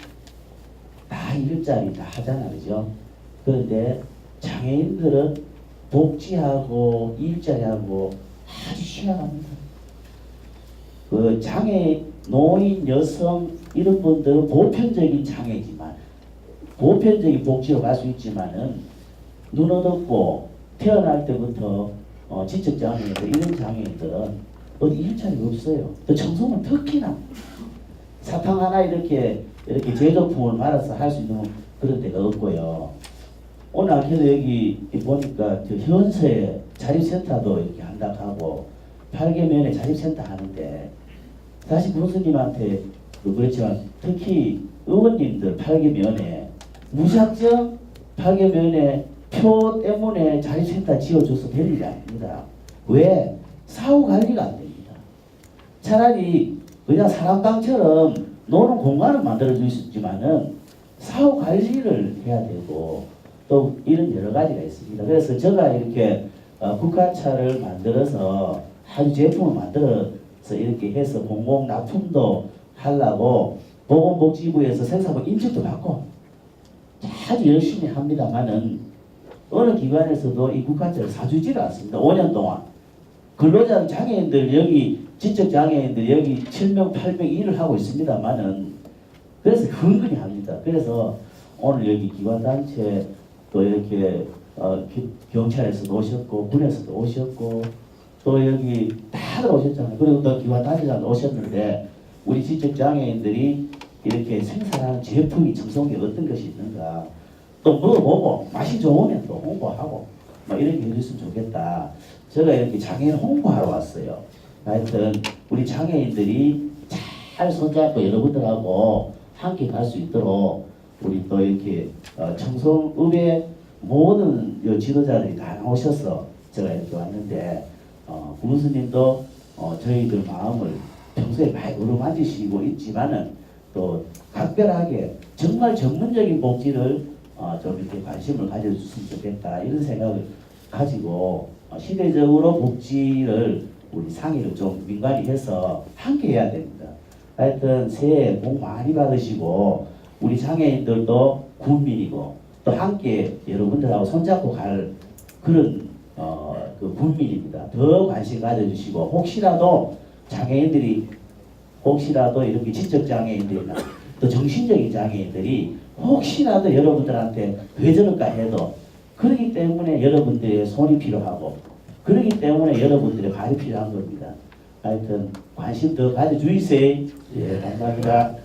다 일자리 다 하잖아, 그죠? 그런데 장애인들은 복지하고 일자리하고 아주 희한합니다. 그 장애, 노인, 여성 이런 분들은 보편적인 장애지만 보편적인 복지로 갈 수 있지만은 눈 어둡고 태어날 때부터 지적 장애인들 이런 장애인들은 어디 일자리가 없어요. 또 청소는 특히나 사탕 하나 이렇게 제조품을 말아서 할 수 있는 그런 데가 없고요. 오늘 아까도 여기 보니까 저 현서에 자립센터도 이렇게 한다고 하고 8개면에 자립센터 하는데 사실 군수님한테 그렇지만 특히 의원님들 8개면에 무작정 8개면에 표 때문에 자립센터 지어줘서 될 일이 아닙니다. 왜? 사후 관리가 안 됩니다. 차라리 그냥 사람방처럼 노는 공간을 만들어줄 수 있지만은 사후 관리를 해야 되고 또 이런 여러 가지가 있습니다. 그래서 제가 이렇게 국가차를 만들어서 아주 제품을 만들어서 이렇게 해서 공공 납품도 하려고 보건복지부에서 생산부 인증도 받고 아주 열심히 합니다만은 어느 기관에서도 이 국가차를 사주지를 않습니다. 5년 동안 근로자 장애인들 여기 지적 장애인들 여기 7명 8명 일을 하고 있습니다만은 그래서 근근히 합니다. 그래서 오늘 여기 기관단체 또 이렇게 경찰에서도 오셨고 군에서도 오셨고 또 여기 다들 오셨잖아요. 그리고 또 기관단체장도 오셨는데 우리 지적 장애인들이 이렇게 생산하는 제품이 청송에 어떤 것이 있는가 또 먹어보고 맛이 좋으면 또 홍보하고 뭐 이렇게 해줬으면 좋겠다. 제가 이렇게 장애인 홍보하러 왔어요. 하여튼 우리 장애인들이 잘 손잡고 여러분들하고 함께 갈 수 있도록 우리 또 이렇게 청송읍의 모든 지도자들이 다 나오셔서 제가 이렇게 왔는데 군수님도 저희들 마음을 평소에 많이 어루만지시고 있지만은 또 각별하게 정말 전문적인 복지를 좀 이렇게 관심을 가져주셨으면 좋겠다 이런 생각을 가지고 시대적으로 복지를 우리 상의를 좀 민관이 해서 함께 해야 됩니다. 하여튼 새해 복 많이 받으시고 우리 장애인들도 군민이고 또 함께 여러분들하고 손잡고 갈 그런 그 군민입니다. 더 관심 가져주시고 혹시라도 장애인들이 혹시라도 이렇게 지적 장애인들이나 또 정신적인 장애인들이 혹시라도 여러분들한테 왜 저럴까 해도 그렇기 때문에 여러분들의 손이 필요하고 그렇기 때문에 여러분들의 발이 필요한 겁니다. 하여튼 관심 더 가져주이세요. 예, 감사합니다.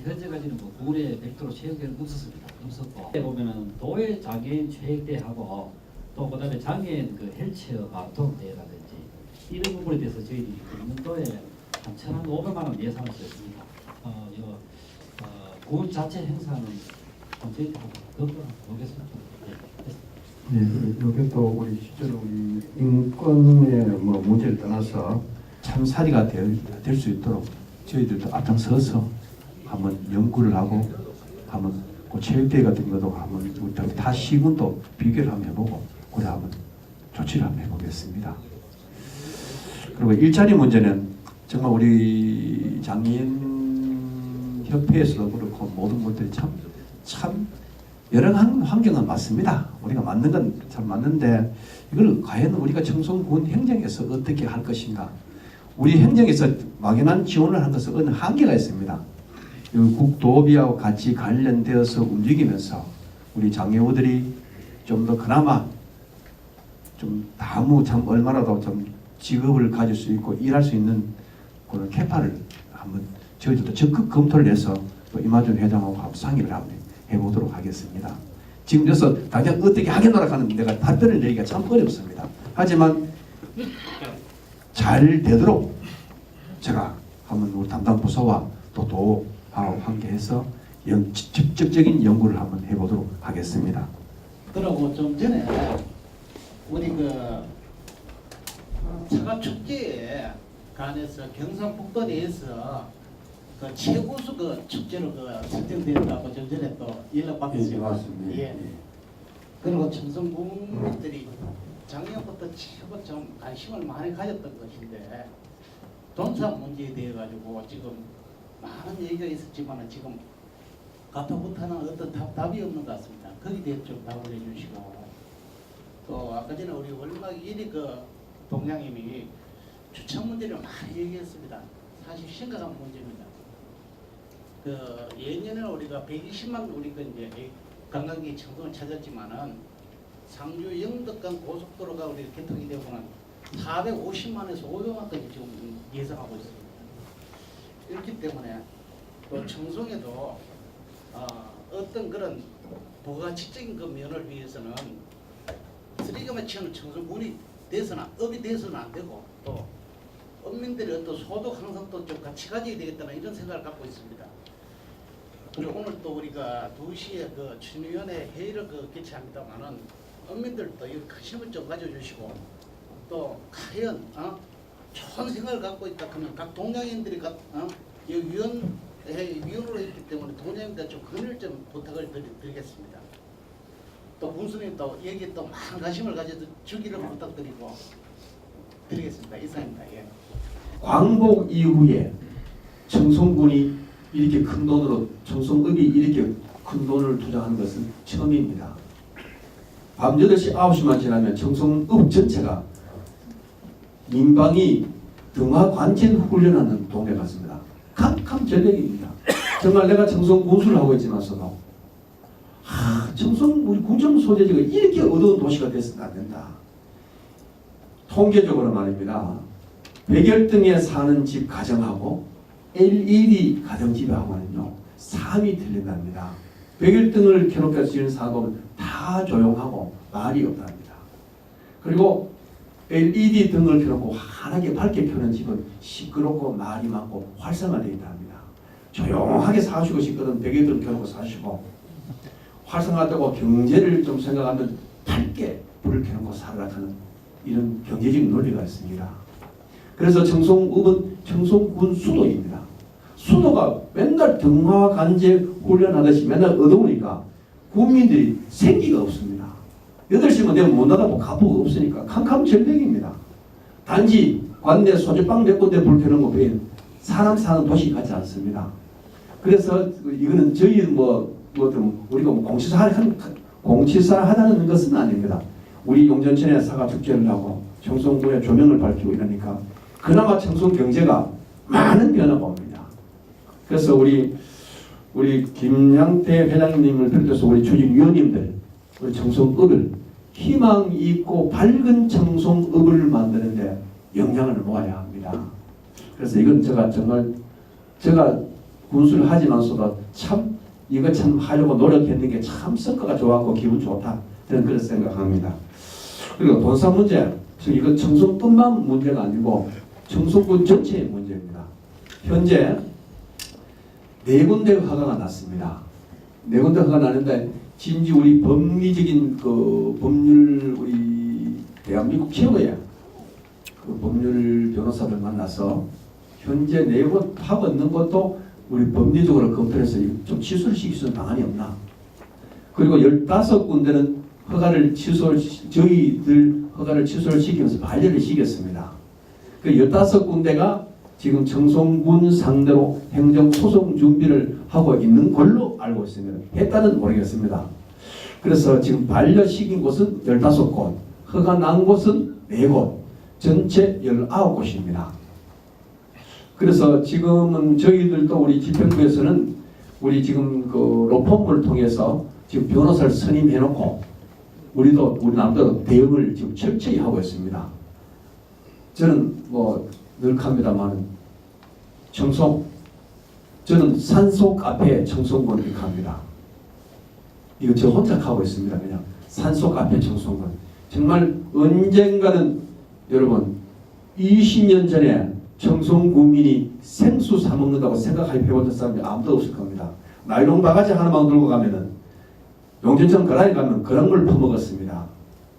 현재까지는 뭐 구례 백도로 체육대회는 없었고 보면은 도회 장애인 체육대회하고 또 그다음에 장애인 그 헬체어 마라톤 대회라든지 이런 부분에 대해서 저희들이 금년도에 한 1,500만 원 예산을 썼습니다. 군 자체 행사는 저희들이 더 보겠습니다. 네, 여기 또 우리 실제로 우리 인권의 뭐 문제를 떠나서 참사리가 될 수 있도록 저희들도 앞장서서 한번 연구를 하고 한번 그 체육대회 같은 것도 한번 우리 다 시군도 비교를 한번 해보고 그래 한번 조치를 한번 해보겠습니다. 그리고 일자리 문제는 정말 우리 장애인 협회에서도 그렇고 모든 분들이 참 여러 환경은 맞습니다. 우리가 맞는 건 참 맞는데 이걸 과연 우리가 청송군 행정에서 어떻게 할 것인가. 우리 행정에서 막연한 지원을 한 것은 어느 한계가 있습니다. 국도비하고 같이 관련되어서 움직이면서 우리 장애우들이 좀 더 그나마 좀 다무 참 얼마라도 좀 직업을 가질 수 있고 일할 수 있는 그런 캐파를 한번 저희들도 적극 검토를 해서 또 이마준 회장하고 한번 상의를 한번 해보도록 하겠습니다. 지금 여기서 당장 어떻게 하겠노라 하는 내가 답변을 내리기가 참 어렵습니다. 하지만 잘 되도록 제가 한번 우리 담당 부서와 또 도하고 함께해서 직접적인 연구를 한번 해보도록 하겠습니다. 그러고 좀 전에 우리 그 차가 축제에 관해서 경상북도에서 그 최고수 그 축제로 그 선정되었다고 좀 전에 또 연락받았어요. 예, 맞습니다. 예. 그리고 청송 국민들이 작년부터 최고 좀 관심을 많이 가졌던 것인데 돈사 문제에 대해 가지고 지금 많은 얘기가 있었지만 지금 가타부타는 어떤 답이 없는 것 같습니다. 거기에 대해 좀 답을 해주시고 또 아까 전에 우리 월막 1위 그 동양님이 주차 문제를 많이 얘기했습니다. 사실 심각한 문제입니다. 그 예년에 우리가 120만 우리 그 이제 관광객 청송을 찾았지만은 상주 영덕간 고속도로가 우리 개통이 되고는 450만에서 500만까지 지금 예상하고 있습니다. 이렇기 때문에 또 청송에도 어떤 그런 부가치적인 그 면을 위해서는 쓰레기만 치우는 청송군이 돼서는 업이 돼서는 안 되고 또 엄민들의 어떤 소득 향상도 좀 같이 가져야 되겠다는 이런 생각을 갖고 있습니다. 그리고 오늘 또 우리가 2시에 그 추진위원회 회의를 그 개최합니다만은 엄민들도 이 관심을 좀 가져주시고 또 과연 좋은 생각을 갖고 있다 그러면 각 동양인들이 이 위원으로 있기 때문에 동양인들 좀 권유를 좀 부탁을 드리겠습니다. 또 군수님 또 여기에 또 많은 관심을 가져주기를 부탁드리고 드리겠습니다. 이상입니다. 예. 광복 이후에 청송군이 이렇게 큰 돈으로 청송읍이 이렇게 큰 돈을 투자한 것은 처음입니다. 밤 8시 9시만 지나면 청송읍 전체가 민방위 등화 관전 훈련하는 동네 같습니다. 캄캄절벽입니다. 정말 내가 청송 군수를 하고 있지만서도 청송 우리 구청 소재지가 이렇게 어두운 도시가 돼서는 안 된다. 통계적으로 말입니다. 백열등에 사는 집 가정하고 LED 가정집하고는요 3이 틀린답니다. 백열등을 켜놓고 지은 사고는 다 조용하고 말이 없답니다. 그리고 LED 등을 켜놓고 환하게 밝게 켜는 집은 시끄럽고 말이 많고 활성화되어 있답니다. 조용하게 사시고 싶거든 백열등 켜놓고 사시고 활성화되고 경제를 좀 생각하면 밝게 불을 켜놓고 살아라 하는 이런 경제적인 논리가 있습니다. 그래서 청송읍은 청송군 수도입니다. 수도가 맨날 등화 관제 훈련하듯이 맨날 어두우니까 국민들이 생기가 없습니다. 8시면 되면 못 나가고 가부가 없으니까 캄캄절벽입니다. 단지 관내 소주빵 몇 군데 불 켜는 거 외에는 사람 사는 도시 같지 않습니다. 그래서 이거는 저희 우리가 공치사 하자는 것은 아닙니다. 우리 용전천에 사과 축제를 하고 청송군에 조명을 밝히고 이러니까 그나마 청송 경제가 많은 변화가 옵니다. 그래서 우리 김양태 회장님을 비롯해서 우리 추진위원님들 우리 청송읍을 희망 있고 밝은 청송읍을 만드는데 역량을 모아야 합니다. 그래서 이건 제가 군수를 하지만서도 참 이거 참 하려고 노력했는 게 참 성과가 좋았고 기분 좋다. 저는 그렇게 생각합니다. 그리고 돈사 문제, 이거 청송뿐만 문제가 아니고 청송군 전체의 문제입니다. 현재 4군데 허가가 났습니다. 4군데 허가가 나는데 진지 우리 법리적인 그 법률 우리 대한민국 최고의 그 법률 변호사를 만나서 현재 4곳 하고 있는 것도 우리 법리적으로 검토해서 좀 취소를 시킬 수 있는 방안이 없나. 그리고 15군데는 저희들 허가를 취소를 시키면서 반려를 시켰습니다. 그 15군데가 지금 청송군 상대로 행정소송 준비를 하고 있는 걸로 알고 있습니다. 했다는 모르겠습니다. 그래서 지금 반려시킨 곳은 15곳, 허가 난 곳은 4곳, 전체 19곳입니다. 그래서 지금은 저희들도 우리 집행부에서는 우리 지금 그 로펌을 통해서 지금 변호사를 선임해놓고 우리도 우리 남대로 대응을 지금 철저히 하고 있습니다. 저는 늘 합니다만 저는 산소 카페 청송군 이렇게 합니다. 이거 저 혼자 하고 있습니다. 그냥 산소 카페 청송군. 정말 언젠가는 여러분 20년 전에 청송 국민이 생수 사 먹는다고 생각해본 사람이 아무도 없을 겁니다. 나일론 바가지 하나만 들고 가면은 용진천 거라에 가면 그런 걸 퍼먹었습니다.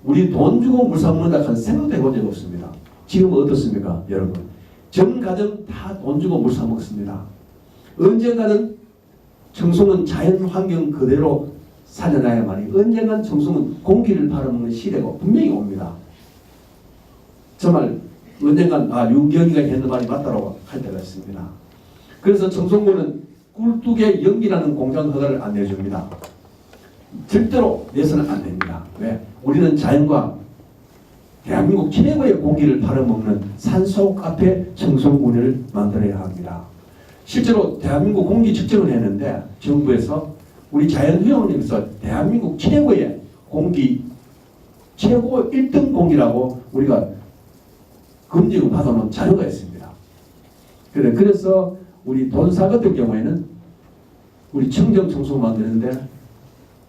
우리 돈 주고 물 사 먹는다 하는 생각도 해본 적 없습니다. 지금은 어떻습니까, 여러분? 전 가정 다 돈 주고 물 사 먹습니다. 언젠가는 청송은 자연 환경 그대로 살려놔야만이 언젠간 청송은 공기를 팔아먹는 시대가 분명히 옵니다. 정말 언젠간 윤경이가 했는 말이 맞다고 할 때가 있습니다. 그래서 청송군은 꿀뚝에 연기라는 공장 허가를 안 내줍니다. 절대로 내서는 안 됩니다. 왜? 우리는 자연과 대한민국 최고의 공기를 팔아먹는 산소 카페 청송군을 만들어야 합니다. 실제로 대한민국 공기 측정을 했는데 정부에서 우리 자연휴양림에서 대한민국 최고의 공기 최고 1등 공기라고 우리가 검증을 받아놓은 자료가 있습니다. 그래서 우리 돈사 같은 경우에는 우리 청정 청소 만드는데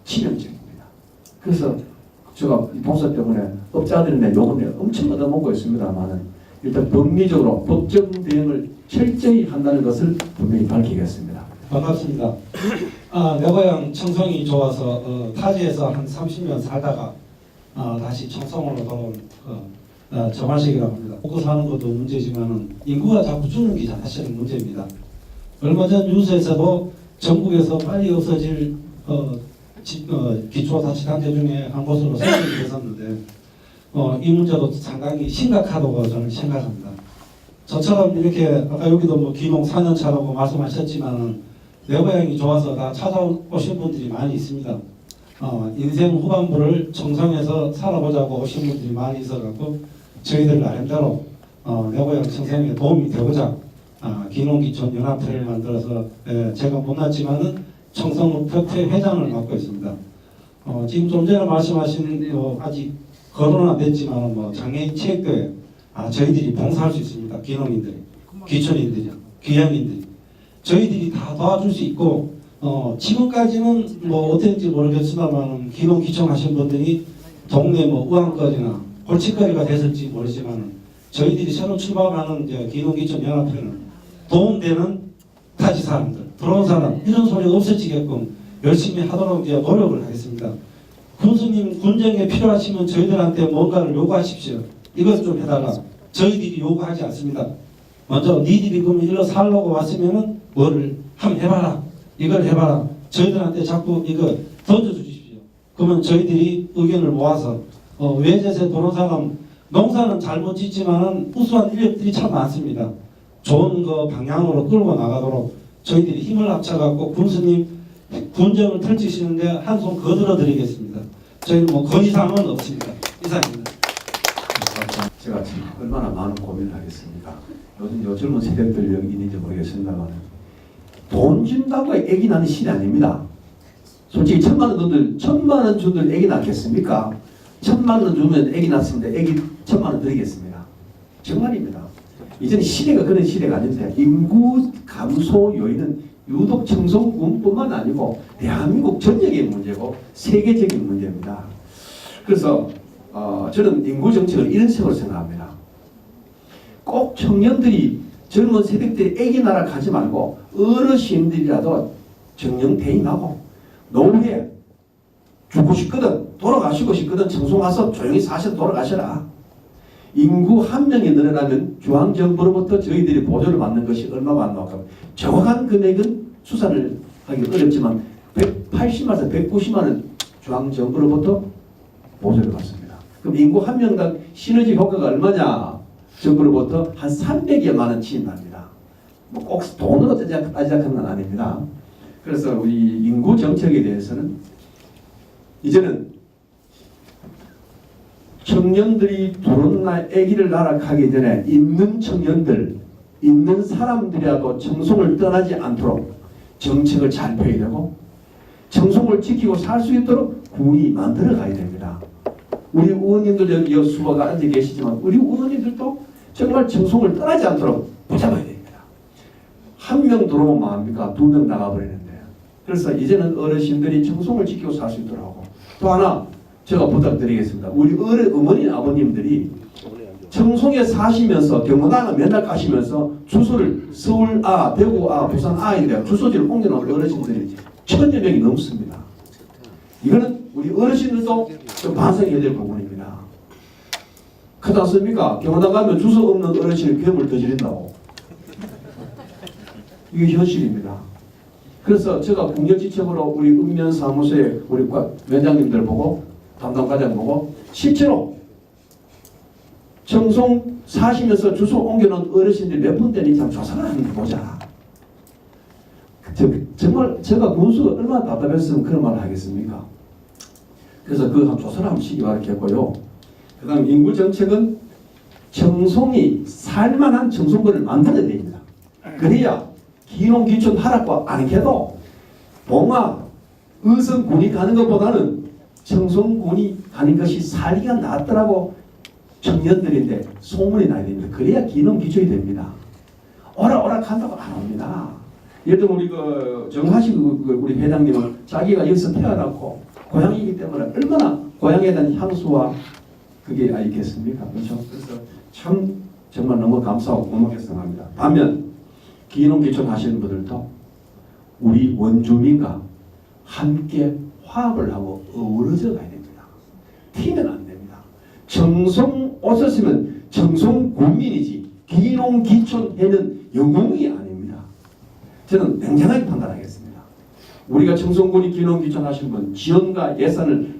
치명적입니다. 그래서 제가 이 동사 때문에 업자들인데 요금을 엄청 얻어먹고 있습니다만은 일단 법리적으로 법정 대응을 철저히 한다는 것을 분명히 밝히겠습니다. 반갑습니다. 내 고향 청송이 좋아서 타지에서 한 30년 살다가 다시 청송으로 돌아온 정화식이라고 합니다. 먹고 사는 것도 문제지만 인구가 자꾸 주는 게 사실은 문제입니다. 얼마 전 뉴스에서도 전국에서 빨리 없어질 기초자치단체 중에 한 곳으로 선정이 됐었는데 이 문제도 상당히 심각하다고 저는 생각합니다. 저처럼 이렇게 아까 여기도 뭐 기농 4년 차라고 말씀하셨지만 내 고향이 좋아서 다 찾아오신 분들이 많이 있습니다. 인생 후반부를 청송에서 살아보자고 오신 분들이 많이 있어갖고 저희들 나름대로 내 고향 청송에 도움이 되고자 기농기촌연합회를 만들어서 제가 못났지만은 청송협회 회장을 맡고 있습니다. 지금 좀 전에 말씀하신 아직 거론은 안 됐지만 장애인 체육대회 저희들이 봉사할 수 있습니다. 기농인들이, 기촌인들이, 귀향인들이 저희들이 다 도와줄 수 있고 지금까지는 어땠는지 모르겠습니다만 기농 기촌 하신 분들이 동네 의왕거리나 골칫거리가 됐을지 모르지만 저희들이 새로 출발하는 기농 기촌 연합회는 도움되는 타지 사람들, 들어온 사람 이런 소리가 없어지게끔 열심히 하도록 노력을 하겠습니다. 군수님 군정에 필요하시면 저희들한테 뭔가를 요구하십시오. 이것 좀 해달라. 저희들이 요구하지 않습니다. 먼저 니들이 그러면 일로 살려고 왔으면은 뭐를 한번 해봐라. 이걸 해봐라. 저희들한테 자꾸 이거 던져주십시오. 그러면 저희들이 의견을 모아서 외제세 도는 사람 농사는 잘못 짓지만은 우수한 인력들이 참 많습니다. 좋은 거 방향으로 끌고 나가도록 저희들이 힘을 합쳐갖고 군수님 군정을 펼치시는데 한 손 거들어 드리겠습니다. 저희는 건의사항은 없습니다. 이상입니다. 제가 지금 얼마나 많은 고민을 하겠습니까? 요즘 젊은 세대들 여기 있는지 모르겠습니다만 돈 준다고 애기 낳는 시대 아닙니다. 솔직히 1,000만 원 주들 애기 낳겠습니까? 1,000만 원 주면 애기 낳습니다. 애기 1,000만 원 드리겠습니다. 정말입니다. 이제는 시대가 그런 시대가 아닌데 인구 감소 요인은 유독 청송군뿐만 아니고 대한민국 전역의 문제고 세계적인 문제입니다. 그래서 저는 인구 정책을 이런 식으로 생각합니다. 꼭 청년들이 젊은 세대들이 애기 나라 가지 말고 어르신들이라도 정령 퇴임하고 노후에 죽고 싶거든 돌아가시고 싶거든 청송 가서 조용히 사셔 돌아가셔라. 인구 1명이 늘어나면 중앙정부로부터 저희들이 보조를 받는 것이 얼마가 안 나올까. 정확한 금액은 수산을 하기 어렵지만 180만에서 190만 원 중앙정부로부터 보조를 받습니다. 그럼 인구 1명당 시너지 효과가 얼마냐? 정부로부터 한 300여만 원 지인납니다. 꼭 돈으로 따지자는 건 아닙니다. 그래서 우리 인구 정책에 대해서는 이제는 청년들이 결혼나 아기를 낳아가기 전에 있는 청년들, 있는 사람들이라도 청송을 떠나지 않도록 정책을 잘 펴야 되고 청송을 지키고 살 수 있도록 군이 만들어 가야 됩니다. 우리 의원님들 여기 수고가 앉아 계시지만 우리 의원님들도 정말 청송을 떠나지 않도록 붙잡아야 됩니다. 한 명 들어오면 뭐합니까? 2명 나가버리는데. 그래서 이제는 어르신들이 청송을 지키고 살 수 있도록 하고 또 하나 제가 부탁드리겠습니다. 우리 어머니 아버님들이 청송에 사시면서 경로당을 맨날 가시면서 주소를 서울 대구 부산 이래 주소지를 옮겨놓은 어르신들이 1000여 명이 넘습니다. 이거는 우리 어르신들도 좀 반성해야 될 부분입니다. 그렇지 않습니까? 경로당 가면 주소 없는 어르신이 괴물 저지른다고. 이게 현실입니다. 그래서 제가 국력지책으로 우리 읍면사무소에 우리 원장님들 보고 담당과장 보고 실제로 청송 사시면서 주소 옮겨놓은 어르신들이 몇 분 되는지 참 조사를 한번 보자. 정말 제가 군수가 얼마나 답답했으면 그런 말을 하겠습니까? 그래서 그 조사를 한번 시기 바라겠고요. 그 다음 인구정책은 청송이 살만한 청송군을 만들어야 됩니다. 그래야 기농기촌 하락과 안해도 봉화, 의성군이 가는 것보다는 청송군이 가는 것이 살기가 낫더라고 청년들인데 소문이 나야 됩니다. 그래야 기농기촌이 됩니다. 오락오락 한다고 안 옵니다. 예를 들면 우리 정하식 우리 회장님은 자기가 여기서 태어났고 고향이기 때문에 얼마나 고향에 대한 향수와 그게 있겠습니까? 그렇죠? 그래서 참 정말 너무 감사하고 고맙게 생각합니다. 반면 기농기촌 하시는 분들도 우리 원주민과 함께 화합을 하고 어우러져 가야 됩니다. 튀면 안 됩니다. 청송 오셨으면 청송 군민이지 기농기촌에는 영웅이 아닙니다. 저는 냉정하게 판단하겠습니다. 우리가 청송군이 기농기촌 하신 분 지원과 예산을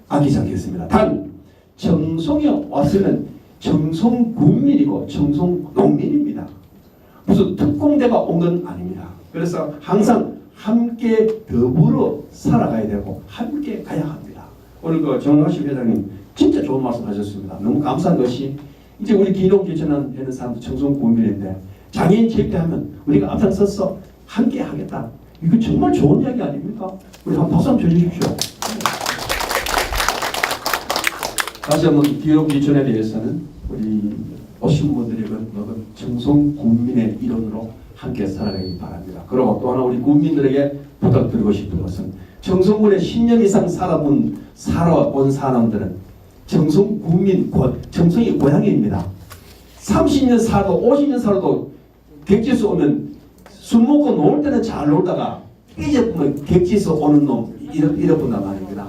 아끼지 않겠습니다. 단 청송에 왔으면 청송 군민이고 청송 농민입니다. 무슨 특공대가 온 건 아닙니다. 그래서 항상 함께 더불어 살아가야 되고 함께 가야 합니다. 오늘 정하식 회장님 진짜 좋은 말씀 하셨습니다. 너무 감사한 것이 이제 우리 기농기촌하는 사람도 청송 군민인데 장애인 체육대하면 우리가 앞장서서 함께 하겠다. 이거 정말 좋은 이야기 아닙니까? 우리 한번 박수 한번 쳐주십시오. 다시 한번 기농기촌에 대해서는 우리 오신 분들이 먹은 청송 군민의 일원으로 함께 살아가기 바랍니다. 그리고 또 하나 우리 국민들에게 부탁드리고 싶은 것은 청송군에 10년 이상 살아온 사람들은 청송 군민, 청송이 고향입니다. 30년 살아도 50년 살아도 객지에서 오면 술 먹고 놀 때는 잘 놀다가 이제 보면 객지에서 오는 놈 잃어본단 말입니다.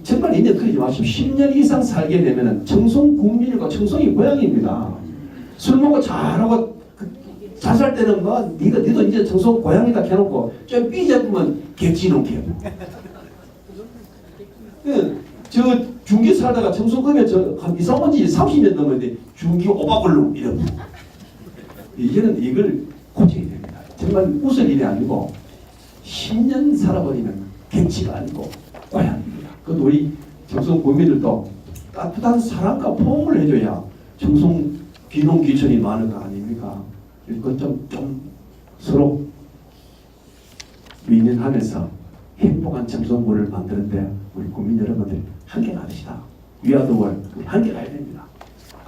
정말 이제 그러지 마십시오. 10년 이상 살게 되면 청송 국민이고 청송이 고향입니다. 술 먹고 잘하고 잘 살 때는 니도 이제 청송 고향이다 해놓고 좀 삐져보면 객지는 캐고. 저 중기 살다가 청송읍에 이사 온 지 30년 넘었는데 중기 오바골로 이러고. 이제는 이걸 고쳐야 됩니다. 정말 웃을 일이 아니고 10년 살아버리면 객지가 아니고 고향입니다. 그것도 우리 청송 국민들도 따뜻한 사랑과 포옹을 해줘야 청송 기농기촌이 많은 거 아닙니까? 이것 좀 서로 위인하면서 행복한 청송군을 만드는데 우리 국민 여러분들 함께 가시다. 위아더월 함께 가야 됩니다.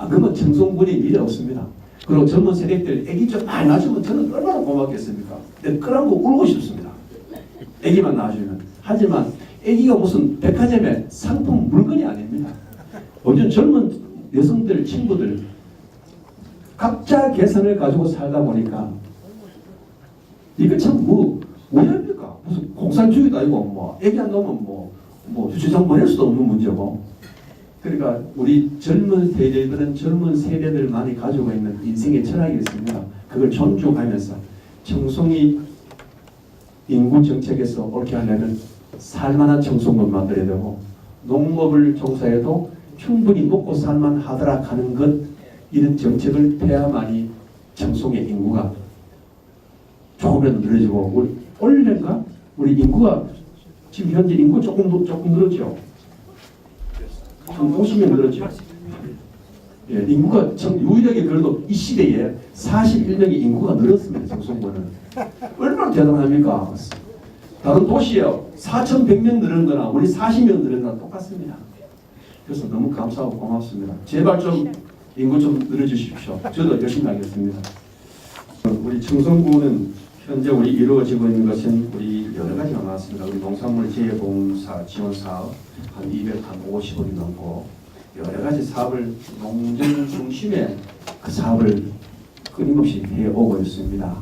그러면 청송군이 미래 없습니다. 그리고 젊은 세대들 애기 좀 많이 낳으시면 저는 얼마나 고맙겠습니까? 끌어안고 울고 싶습니다. 애기만 낳으시면. 하지만 애기가 무슨 백화점의 상품 물건이 아닙니다. 요즘 젊은 여성들, 친구들 각자 계산을 가지고 살다 보니까 이거 참 뭐합니까? 무슨 공산주의도 아니고 애기 안 나오면 주차장 보낼 수도 없는 문제고. 그러니까 우리 젊은 세대들은 젊은 세대들만이 가지고 있는 인생의 철학이 있습니다. 그걸 존중하면서 청송이 인구 정책에서 옳게 하려면 살만한 청송군 만들어야 되고 농업을 종사해도 충분히 먹고 살만하더라 하는 것 이런 정책을 펴야만이 청송의 인구가 조금이라도 늘어지고 올해인가 우리 인구가 지금 현재 인구 조금 늘었죠. 한 50명 늘었죠. 예, 인구가 참 유일하게 그래도 이 시대에 41명의 인구가 늘었습니다. 청송군은 얼마나 대단합니까? 다른 도시에 4,100명 늘은 거나 우리 40명 늘은 거나 똑같습니다. 그래서 너무 감사하고 고맙습니다. 제발 좀 인구 좀 늘어주십시오. 저도 열심히 하겠습니다. 우리 청송군은 현재 우리 이루어지고 있는 것은 우리 여러 가지가 많습니다. 우리 농산물 재해보험사 지원 사업 한 250억이 넘고 여러 가지 사업을 농정 중심의 그 사업을 끊임없이 해오고 있습니다.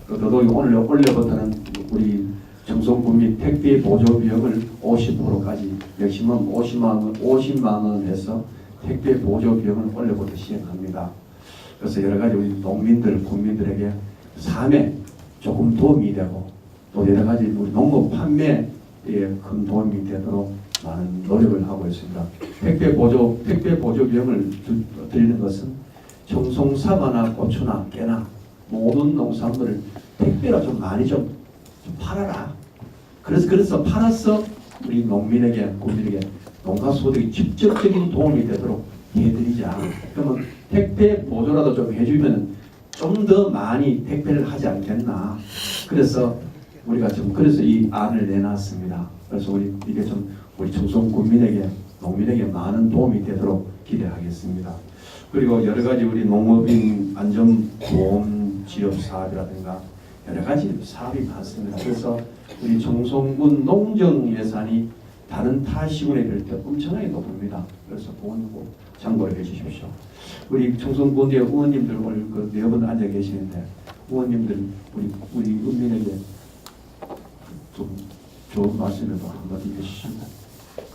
저도 오늘 올려부터는 우리 청송군민 택배 보조 비용을 50%까지 역시만 50만 원에서 택배 보조 비용을 올려부터 시행합니다. 그래서 여러 가지 우리 농민들, 국민들에게 삶에 조금 도움이 되고 또 여러 가지 우리 농업 판매에 큰 도움이 되도록 많은 노력을 하고 있습니다. 택배 보조 비용을 드리는 것은 청송 사과나 고추나 깨나 모든 농산물을 택배로 좀 많이 좀 팔아라. 그래서 팔아서 우리 농민에게 국민에게 농가 소득이 직접적인 도움이 되도록 해드리자. 그러면 택배 보조라도 좀 해주면 좀 더 많이 택배를 하지 않겠나. 그래서 우리가 그래서 이 안을 내놨습니다. 그래서 이게 좀 우리 청송 국민에게 농민에게 많은 도움이 되도록 기대하겠습니다. 그리고 여러 가지 우리 농업인 안전보험 지역 사업이라든가 여러 가지 사업이 많습니다. 그래서 우리 청송군 농정 예산이 다른 타 시군에 비할 때 엄청나게 높습니다. 그래서 그건 꼭 참고를 해주십시오. 우리 청송군의 의원님들 오늘 그 네 분 앉아 계시는데 의원님들 우리 국민에게 좀 좋은 말씀이라도 한마디 해주시면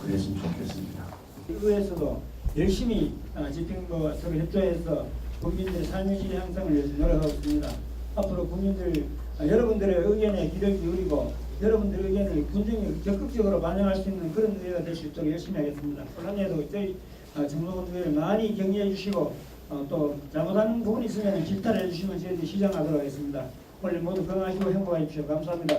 그랬으면 좋겠습니다. 의회에서도 열심히 집행부와 서로 협조해서 국민들의 삶의 질 향상을 위해서 노력하고 있습니다. 앞으로 국민들 여러분들의 의견에 귀를 기울이고 여러분들의 의견을 군중에 적극적으로 반영할 수 있는 그런 의회가 될 수 있도록 열심히 하겠습니다. 올 한 해도 저희 청송군 의회를 많이 격려해 주시고 또 잘못하는 부분이 있으면 질타를 해주시면 저희들이 시정하도록 하겠습니다. 오늘 모두 건강하시고 행복하십시오. 감사합니다.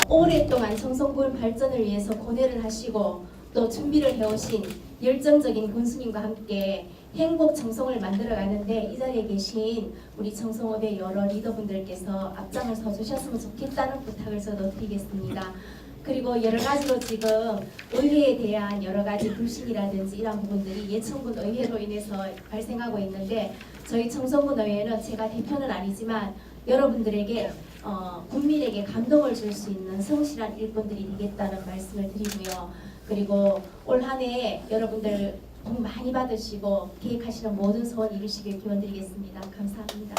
오랫동안 청송군 발전을 위해서 고뇌를 하시고 또 준비를 해오신 열정적인 군수님과 함께 행복 청송을 만들어가는데 이 자리에 계신 우리 청송업의 여러 리더분들께서 앞장을 서주셨으면 좋겠다는 부탁을 저도 드리겠습니다. 그리고 여러 가지로 지금 의회에 대한 여러 가지 불신이라든지 이런 부분들이 예천군 의회로 인해서 발생하고 있는데 저희 청송군 의회는 제가 대표는 아니지만 여러분들에게 국민에게 감동을 줄 수 있는 성실한 일꾼들이 되겠다는 말씀을 드리고요. 그리고 올 한 해 여러분들 복 많이 받으시고 계획하시는 모든 소원 이루시길 기원드리겠습니다. 감사합니다.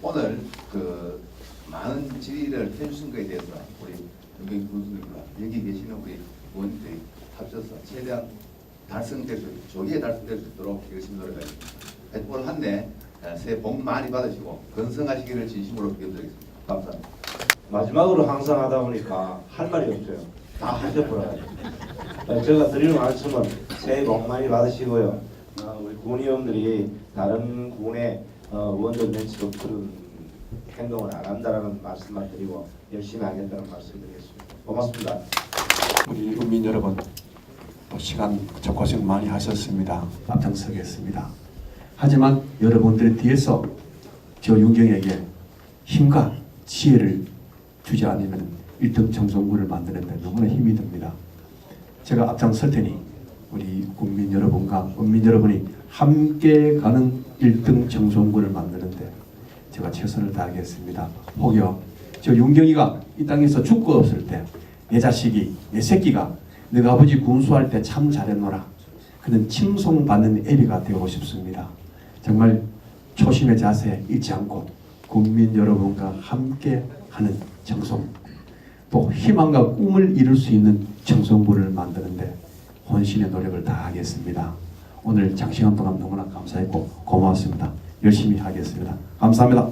오늘 그 많은 질의를 해주신 것에 대해서 우리 윤경희 군수님과 여기 계시는 우리 의원들이 합쳐서 최대한 달성될 수 있도록 조기에 달성될 수 있도록 열심히 노력하겠습니다. 올 한 해 새해 복 많이 받으시고 건승하시기를 진심으로 기원드리겠습니다. 감사합니다. 마지막으로 항상 하다 보니까 할 말이 없어요. 다 하셔버려가지고 제가 드리는 말씀은 새해 복 많이 받으시고요. 우리 군의원들이 다른 군의 의원들 멘치로 그런 행동을 안 한다라는 말씀만 드리고 열심히 하겠다는 말씀드리겠습니다. 고맙습니다. 우리 국민 여러분 시간 고생 많이 하셨습니다. 앞장서겠습니다. 하지만 여러분들의 뒤에서 저 윤경에게 힘과 지혜를 주지 않으면 1등 청송군을 만드는데 너무나 힘이 듭니다. 제가 앞장설 테니 우리 국민 여러분과 국민 여러분이 함께 가는 1등 청송군을 만드는데 제가 최선을 다하겠습니다. 혹여 저 윤경이가 이 땅에서 죽고 없을 때 내 자식이 내 새끼가 내가 아버지 군수할 때 참 잘했노라 그는 칭송받는 애비가 되고 싶습니다. 정말 초심의 자세 잊지 않고 국민 여러분과 함께 하는 청송 또 희망과 꿈을 이룰 수 있는 청송군을 만드는데 혼신의 노력을 다하겠습니다. 오늘 장시간 동안 너무나 감사했고 고마웠습니다. 열심히 하겠습니다. 감사합니다.